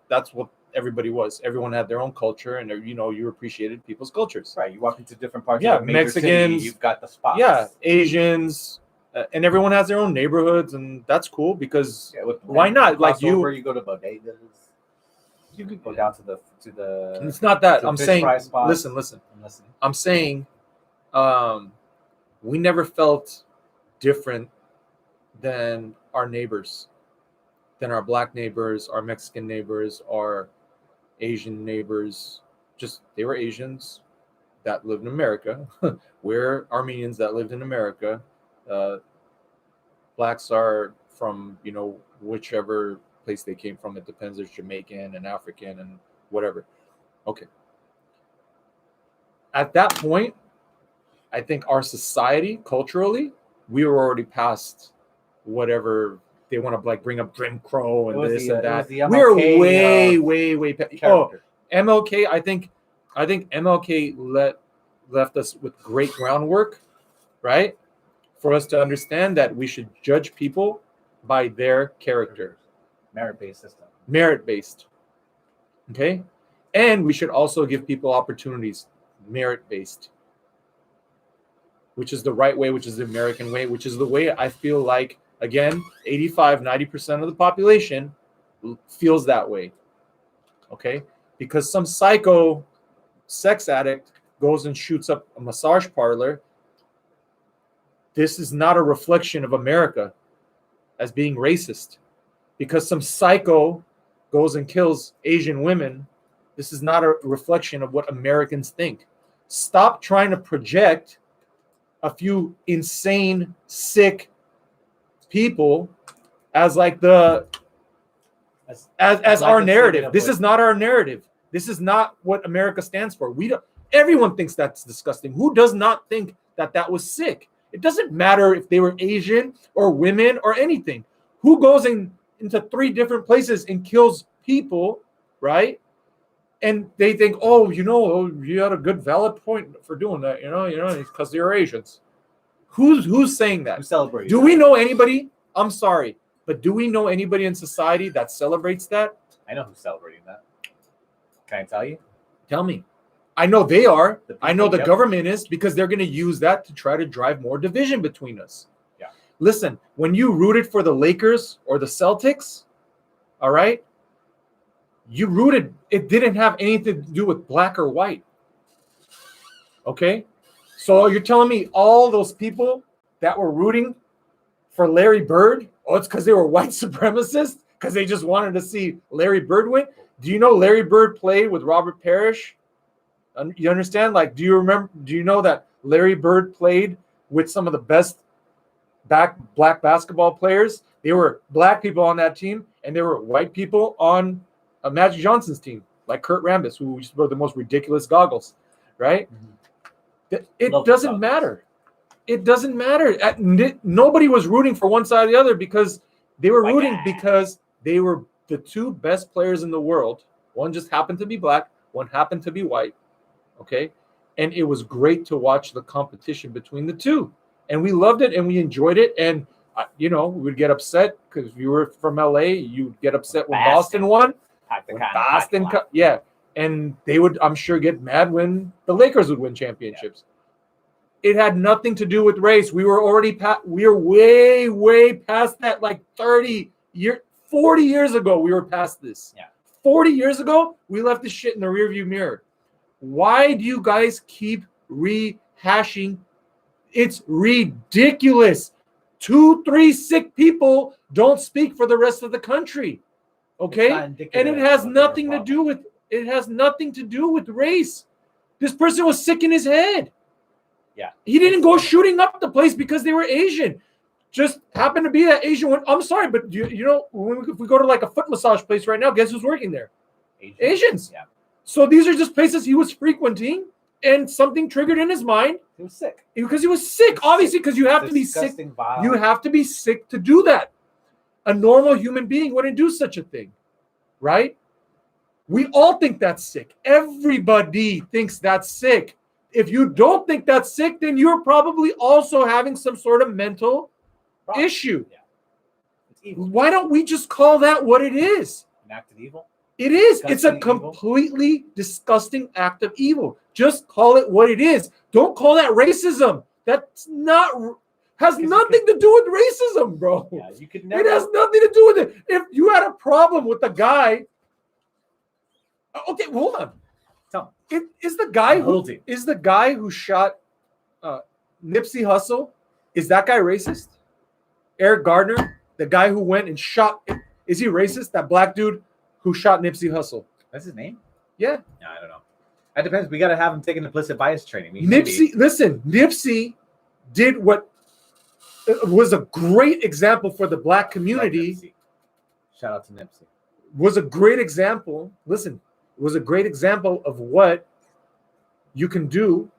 S1: That's what everybody was. Everyone had their own culture, and you appreciated people's cultures.
S2: Right. You walk into different parts
S1: Yeah,
S2: of a major
S1: Mexicans,
S2: city, you've got the spots.
S1: Yeah, Asians, and everyone has their own neighborhoods, and that's cool because why not? Like
S2: you go to bodegas. You could go down to the
S1: it's not that
S2: to
S1: I'm
S2: fish
S1: saying.
S2: fry spots.
S1: Listen.
S2: I'm listening.
S1: I'm saying, we never felt different than our neighbors, than our black neighbors, our Mexican neighbors, our Asian neighbors. Just they were Asians that lived in America. We're Armenians that lived in America. Blacks are from whichever place they came from. It depends. There's Jamaican and African and whatever. Okay. At that point, I think our society culturally, we were already past whatever they want to like bring up Jim Crow and this and that. We're way past. Oh, MLK. I think MLK left us with great groundwork, right? For us to understand that we should judge people by their character.
S2: Merit-based system.
S1: Merit-based. Okay? And we should also give people opportunities. Merit-based. Which is the right way, which is the American way, which is the way I feel like, again, 85-90% of the population feels that way. Okay? Because some psycho sex addict goes and shoots up a massage parlor. This is not a reflection of America as being racist. Because some psycho goes and kills Asian women, this is not a reflection of what Americans think. Stop trying to project a few insane, sick people as like the as
S2: like
S1: our
S2: it's
S1: narrative.
S2: taken
S1: This
S2: away.
S1: is not our narrative. This is not what America stands for. We don't. Everyone thinks that's disgusting. Who does not think that that was sick? It doesn't matter if they were Asian or women or anything. Who goes into 3 different places and kills people, right? And they think, oh, you had a good valid point for doing that, because they're Asians. Who's saying that?
S2: Who celebrates
S1: Do
S2: that?
S1: we know anybody? I'm sorry, but do we know anybody in society that celebrates that?
S2: I know who's celebrating that. Can I tell you?
S1: Tell me. I know they are.
S2: The
S1: I know
S2: people,
S1: the
S2: yep.
S1: government is, because they're going to use that to try to drive more division between us.
S2: Yeah.
S1: Listen, when you rooted for the Lakers or the Celtics, all right, you rooted, it didn't have anything to do with black or white. Okay? So you're telling me all those people that were rooting for Larry Bird, it's because they were white supremacists, because they just wanted to see Larry Bird win? Do you know Larry Bird played with Robert Parrish? You understand? Like, do you know that Larry Bird played with some of the best black basketball players? They were black people on that team, and there were white people on Magic Johnson's team, like Kurt Rambis, who used to wear the most ridiculous goggles, right?
S2: Mm-hmm.
S1: It
S2: Love
S1: doesn't
S2: the
S1: matter. It doesn't matter. Nobody was rooting for one side or the other, because they were rooting because they were the 2 best players in the world. One just happened to be black, one happened to be white. Okay. And it was great to watch the competition between the 2. And we loved it and we enjoyed it. And, we would get upset because if you were from LA, you'd get upset when Boston won. Yeah. And they would, I'm sure, get mad when the Lakers would win championships. Yeah. It had nothing to do with race. We were already we were way, way past that, like 40 years ago, we were past this.
S2: Yeah.
S1: 40 years ago, we left this shit in the rearview mirror. Why do you guys keep rehashing? It's ridiculous. 2, 3 sick people don't speak for the rest of the country. Okay? And it has nothing to do with race. This person was sick in his head.
S2: Yeah.
S1: He didn't go shooting up the place because they were Asian. Just happened to be that Asian one. I'm sorry, but if we go to like a foot massage place right now, guess who's working there? Asians.
S2: Yeah.
S1: So these are just places he was frequenting, and something triggered in his mind.
S2: He was sick.
S1: Because he was sick, obviously, because you have to be sick.
S2: Vile.
S1: You have to be sick to do that. A normal human being wouldn't do such a thing, right? We all think that's sick. Everybody thinks that's sick. If you don't think that's sick, then you're probably also having some sort of mental issue.
S2: Yeah. It's evil.
S1: Why don't we just call that what it is?
S2: An act of evil?
S1: It is. It's a
S2: Disgusting evil.
S1: completely disgusting act of evil. Just call it what it is. Don't call that racism. Has nothing to do with racism, bro.
S2: Yeah, you could never.
S1: It has nothing to do with it. If you had a problem with the guy, okay, hold on.
S2: Tell
S1: Is the guy who shot Nipsey Hussle? Is that guy racist? Eric Gardner, the guy who went and shot, is he racist? That black dude who shot Nipsey Hussle?
S2: That's his name?
S1: Yeah.
S2: No, I don't know. That depends. We got to have him take an implicit bias training.
S1: Nipsey did what was a great example for the black community.
S2: Shout out to Nipsey.
S1: Was a great example. Listen, was a great example of what you can do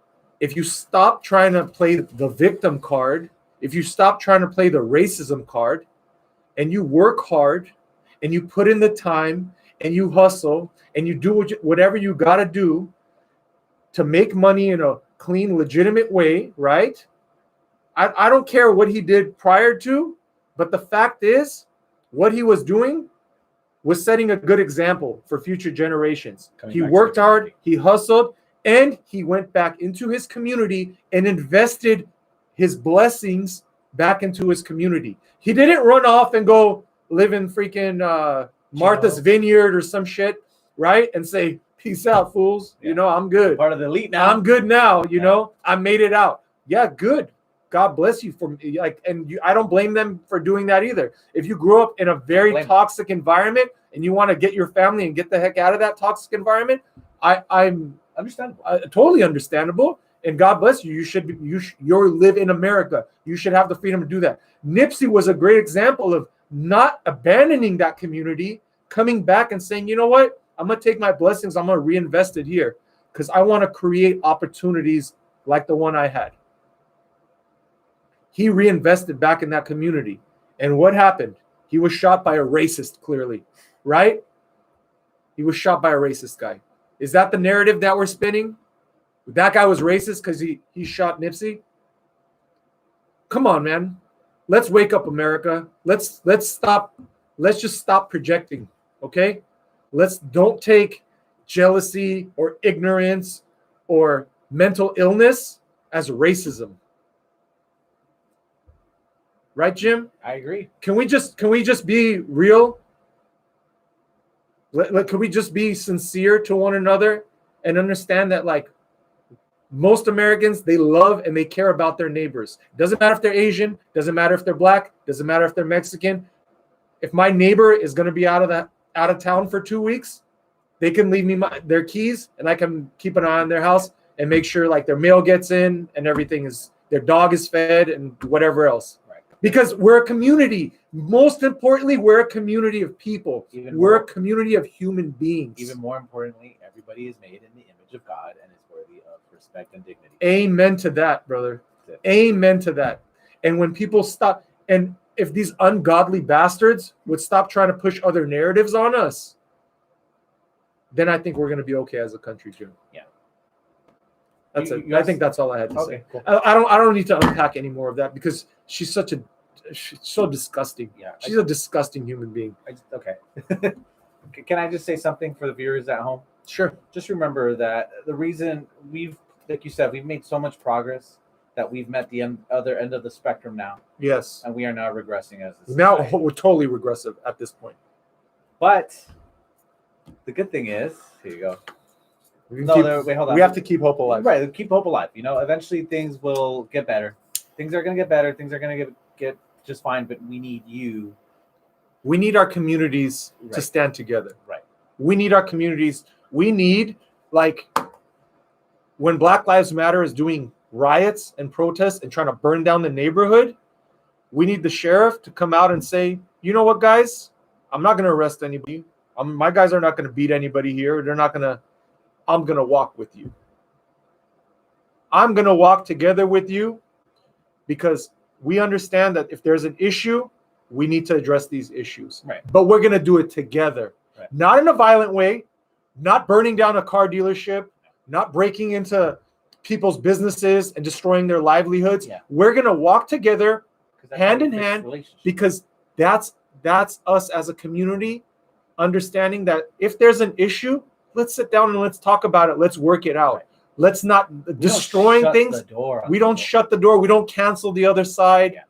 S1: if you stop trying to play the victim card, if you stop trying to play the racism card, and you work hard and you put in the time and you hustle and you do whatever you got to do to make money in a clean, legitimate way, right? I don't care what he did prior to, but the fact is, what he was doing was setting a good example for future generations. He worked hard, he hustled, and he went back into his community and invested his blessings back into his community. He didn't run off and go live in freaking Martha's Vineyard or some shit, right? And say, peace out, fools.
S2: Yeah.
S1: I'm good.
S2: Part of the elite now.
S1: I'm good now. I made it out. Yeah, good. God bless you for I don't blame them for doing that either. If you grew up in a very toxic environment and you want to get your family and get the heck out of that toxic environment, I'm
S2: understandable.
S1: Totally understandable. And God bless you. You live in America. You should have the freedom to do that. Nipsey was a great example of not abandoning that community, coming back and saying, you know what? I'm going to take my blessings. I'm going to reinvest it here because I want to create opportunities like the one I had. He reinvested back in that community. And what happened? He was shot by a racist, clearly, right? He was shot by a racist guy. Is that the narrative that we're spinning? That guy was racist because he shot Nipsey? Come on, man. Let's wake up, America. Let's stop. Let's just stop projecting, okay? Don't take jealousy or ignorance or mental illness as racism. Right, Jim?
S2: I agree.
S1: Can we just be real? Can we just be sincere to one another and understand that, like, most Americans, they love and they care about their neighbors. Doesn't matter if they're Asian, doesn't matter if they're black, doesn't matter if they're Mexican. If my neighbor is going to be out of town for 2 weeks, they can leave me their keys and I can keep an eye on their house and make sure like their mail gets in and their dog is fed and whatever else.
S2: Right.
S1: Because we're a community. Most importantly, we're a community of people. We're a community of human beings.
S2: Even more importantly, everybody is made in the image of God and is worthy of respect and dignity.
S1: Amen to that, brother. Amen to that. And when people stop, and if these ungodly bastards would stop trying to push other narratives on us, then I think we're going to be okay as a country, Jim.
S2: Yeah.
S1: That's it. I think that's all I had to say.
S2: Cool.
S1: I don't need to unpack any more of that because she's so disgusting.
S2: Yeah.
S1: She's a disgusting human being.
S2: Okay. Can I just say something for the viewers at home?
S1: Sure.
S2: Just remember that the reason like you said, we've made so much progress that we've met the other end of the spectrum now.
S1: Yes.
S2: And we are now regressing as a
S1: Now
S2: society.
S1: we're totally regressive at this point.
S2: But the good thing is, here you go.
S1: Wait,
S2: hold on.
S1: We have to keep hope alive.
S2: Right, keep hope alive. Eventually things will get better. Things are going to get better. Things are going to get just fine. But we need you.
S1: We need our communities to stand together.
S2: Right.
S1: We need our communities. We need, like, when Black Lives Matter is doing riots and protests and trying to burn down the neighborhood, we need the sheriff to come out and say, you know what, guys? I'm not going to arrest anybody. My guys are not going to beat anybody here. I'm going to walk with you. I'm going to walk together with you because we understand that if there's an issue, we need to address these issues.
S2: Right.
S1: But we're going to do it together.
S2: Right.
S1: Not in a violent way, not burning down a car dealership, not breaking into people's businesses and destroying their livelihoods.
S2: Yeah.
S1: We're going to walk together
S2: That's
S1: hand
S2: how
S1: in
S2: we fix
S1: hand
S2: relationships.
S1: because that's us as a community understanding that if there's an issue, let's sit down and let's talk about it. Let's work it out.
S2: Right.
S1: Let's not
S2: We don't
S1: destroying
S2: shut
S1: things.
S2: the door on
S1: We don't
S2: people.
S1: shut the door. We don't cancel the other side.
S2: Yeah.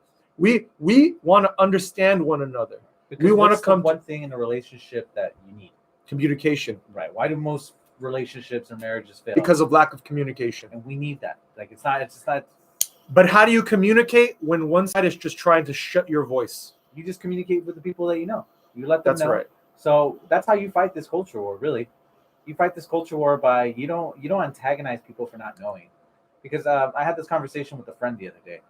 S1: We want to understand one another.
S2: Because
S1: we wanna
S2: what's the
S1: come to-
S2: one thing in a relationship that you need.
S1: Communication,
S2: Right. Why do most relationships and marriages fail?
S1: because of lack of communication.
S2: and we need that. Like it's just not.
S1: But how do you communicate when one side is just trying to shut your voice?
S2: You just communicate with the people that you know. You let them
S1: That's
S2: know.
S1: right.
S2: So that's how you fight this culture war. Really, you fight this culture war by you don't antagonize people for not knowing. Because I had this conversation with a friend the other day.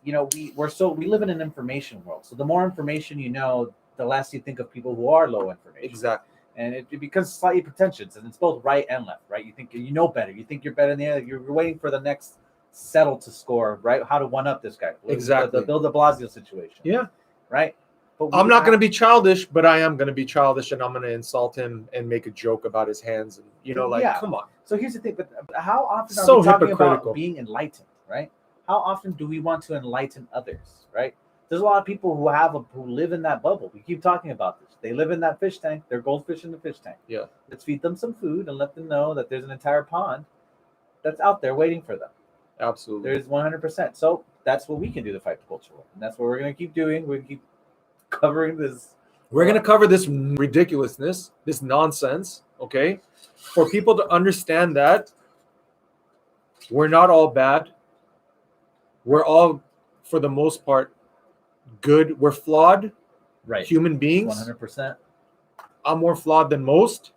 S2: We live in an information world. So the more information you know, the less you think of people who are low information.
S1: Exactly.
S2: And it becomes slightly pretentious, and it's both right and left, right? You think you know better. You think you're better than the other. You're waiting for the next settle to score, right? How to one up this guy.
S1: Exactly.
S2: The Bill de Blasio situation.
S1: Yeah.
S2: Right. But
S1: I'm not going to be childish, but I am going to be childish, and I'm going to insult him and make a joke about his hands. And
S2: Yeah.
S1: come on.
S2: So here's the thing. But how often are
S1: So
S2: we talking
S1: hypocritical.
S2: about being enlightened, right? How often do we want to enlighten others, right? There's a lot of people who live in that bubble. We keep talking about this. They live in that fish tank. They're goldfish in the fish tank.
S1: Yeah.
S2: Let's feed them some food and let them know that there's an entire pond that's out there waiting for them.
S1: Absolutely.
S2: There's 100%. So that's what we can do to fight the culture war. And that's what we're going to keep doing. We're going to keep covering this.
S1: We're going to cover this ridiculousness, this nonsense, okay? For people to understand that we're not all bad. We're all, for the most part, good. We're flawed
S2: Right.
S1: human beings.
S2: 100%.
S1: I'm more flawed than most,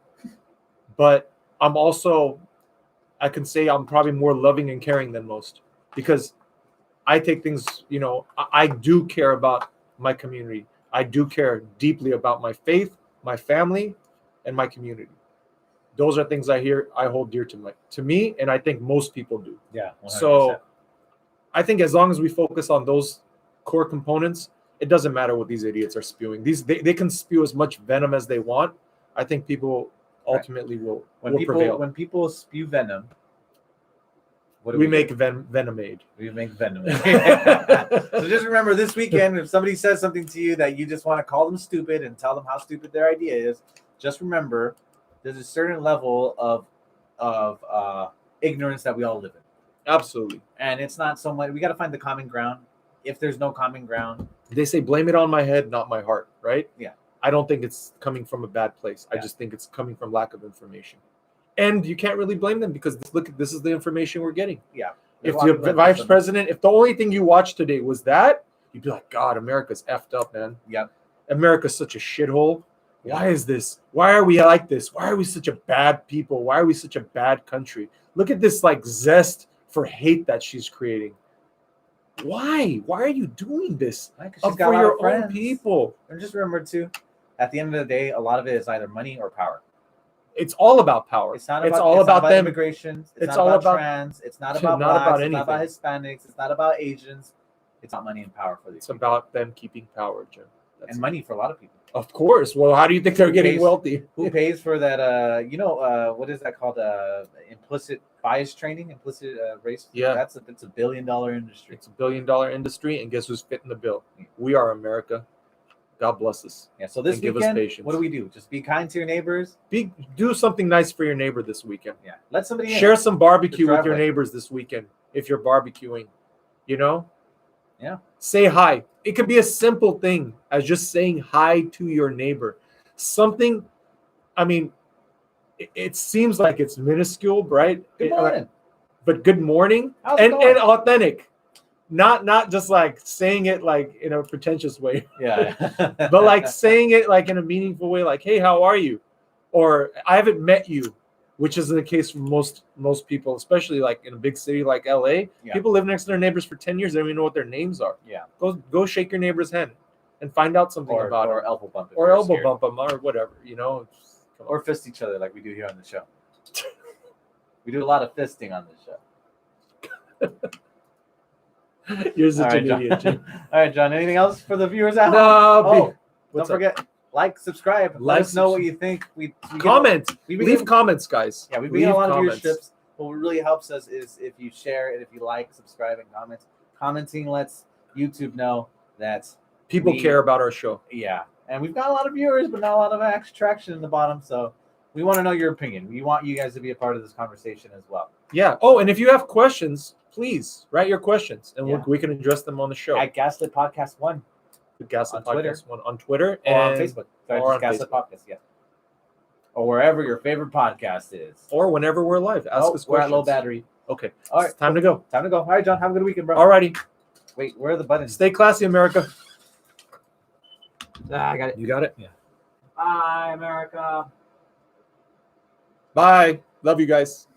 S1: but I'm also, I can say I'm probably more loving and caring than most because I take things, I do care about my community. I do care deeply about my faith, my family, and my community. Those are things I hold dear to me, and I think most people do.
S2: Yeah. 100%.
S1: So I think as long as we focus on those core components, it doesn't matter what these idiots are spewing. They can spew as much venom as they want. I think people ultimately will prevail.
S2: When people spew venom, what do
S1: we
S2: do?
S1: make venomade.
S2: We make venom. So just remember this weekend, if somebody says something to you that you just want to call them stupid and tell them how stupid their idea is, just remember there's a certain level of ignorance that we all live in.
S1: Absolutely.
S2: And it's not so much, we got to find the common ground. If there's no common ground,
S1: they say blame it on my head, not my heart, right?
S2: Yeah.
S1: I don't think it's coming from a bad place.
S2: Yeah.
S1: I just think it's coming from lack of information. And you can't really blame them because this is the information we're getting.
S2: Yeah.
S1: If the vice president, if the only thing you watched today was that, you'd be like, God, America's effed up, man.
S2: Yep.
S1: America's such a shithole. Why is this? Why are we like this? Why are we such a bad people? Why are we such a bad country? Look at this like zest for hate that she's creating. Why? Why are you doing this for your own people?
S2: And just remember too, at the end of the day, a lot of it is either money or power.
S1: It's all about power.
S2: It's not
S1: all about them.
S2: Immigration. It's
S1: It's
S2: not
S1: all
S2: about
S1: about
S2: trans. It's not about
S1: not
S2: blacks.
S1: about
S2: It's not about
S1: anything.
S2: Hispanics. It's not about Asians. It's about money and power for these.
S1: It's about them keeping power, Jim.
S2: And money for a lot of people.
S1: Of course. Well, how do you think they're getting
S2: pays-
S1: wealthy?
S2: Who pays for that? What is that called? Implicit bias training, implicit race.
S1: Yeah.
S2: That's a $1 billion industry.
S1: It's $1 billion industry, and guess who's fitting the bill? We are America. God bless us.
S2: Yeah. So this
S1: And give us
S2: weekend,
S1: patience.
S2: what do we do? Just be kind to your neighbors.
S1: Do something nice for your neighbor this weekend.
S2: Yeah. Let somebody in.
S1: Share some barbecue
S2: The
S1: with your
S2: driveway.
S1: neighbors this weekend if you're barbecuing. You know?
S2: Yeah.
S1: Say hi. It could be a simple thing as just saying hi to your neighbor. Something, I mean, it seems like it's minuscule, right?
S2: Good morning.
S1: But good morning
S2: How's it
S1: and
S2: going?
S1: authentic. Not just like saying it like in a pretentious way,
S2: Yeah.
S1: but like saying it like in a meaningful way, like, hey, how are you? Or I haven't met you, which is the case for most people, especially like in a big city like LA.
S2: Yeah.
S1: People live next to their neighbors for 10 years, they don't even know what their names are.
S2: Yeah.
S1: Go shake your neighbor's hand and find out something about
S2: or
S1: it.
S2: elbow bump. if
S1: Or
S2: you're
S1: elbow
S2: scared.
S1: bump them or whatever, you know.
S2: Or fist each other like we do here on the show. We do a lot of fisting on this show.
S1: You're such
S2: All right,
S1: an
S2: John.
S1: idiot, Jim.
S2: All right, John. Anything else for the viewers at home?
S1: No,
S2: Don't forget, like, subscribe. Let
S1: Like,
S2: us know what you think. We
S1: comment.
S2: Leave
S1: Leave comments, guys.
S2: Yeah, we
S1: Leave
S2: get a lot
S1: comments.
S2: of viewerships. What really helps us is if you share it, if you like, subscribe, and comment. Commenting lets YouTube know that
S1: People
S2: we-
S1: care about our show.
S2: Yeah, and we've got a lot of viewers, but not a lot of traction in the bottom. So we want to know your opinion. We want you guys to be a part of this conversation as well.
S1: Yeah. Oh, and if you have questions, please write your questions, and
S2: Yeah.
S1: we can address them on the show.
S2: At Gaslit Podcast 1
S1: The Gaslit
S2: on Twitter.
S1: Podcast 1 on Twitter
S2: or
S1: and
S2: on Facebook. Sorry,
S1: or
S2: just
S1: on
S2: Gaslit Podcast, yeah. Or wherever your favorite podcast is.
S1: or whenever we're live. Ask us
S2: we're at
S1: questions.
S2: low battery.
S1: Okay.
S2: All right,
S1: It's time to go.
S2: Time to go. All right, John. Have a good weekend, bro.
S1: Alrighty.
S2: Wait, where are the buttons?
S1: Stay classy, America.
S2: I got it.
S1: You got it?
S2: Yeah. Bye, America.
S1: Bye. Love you guys.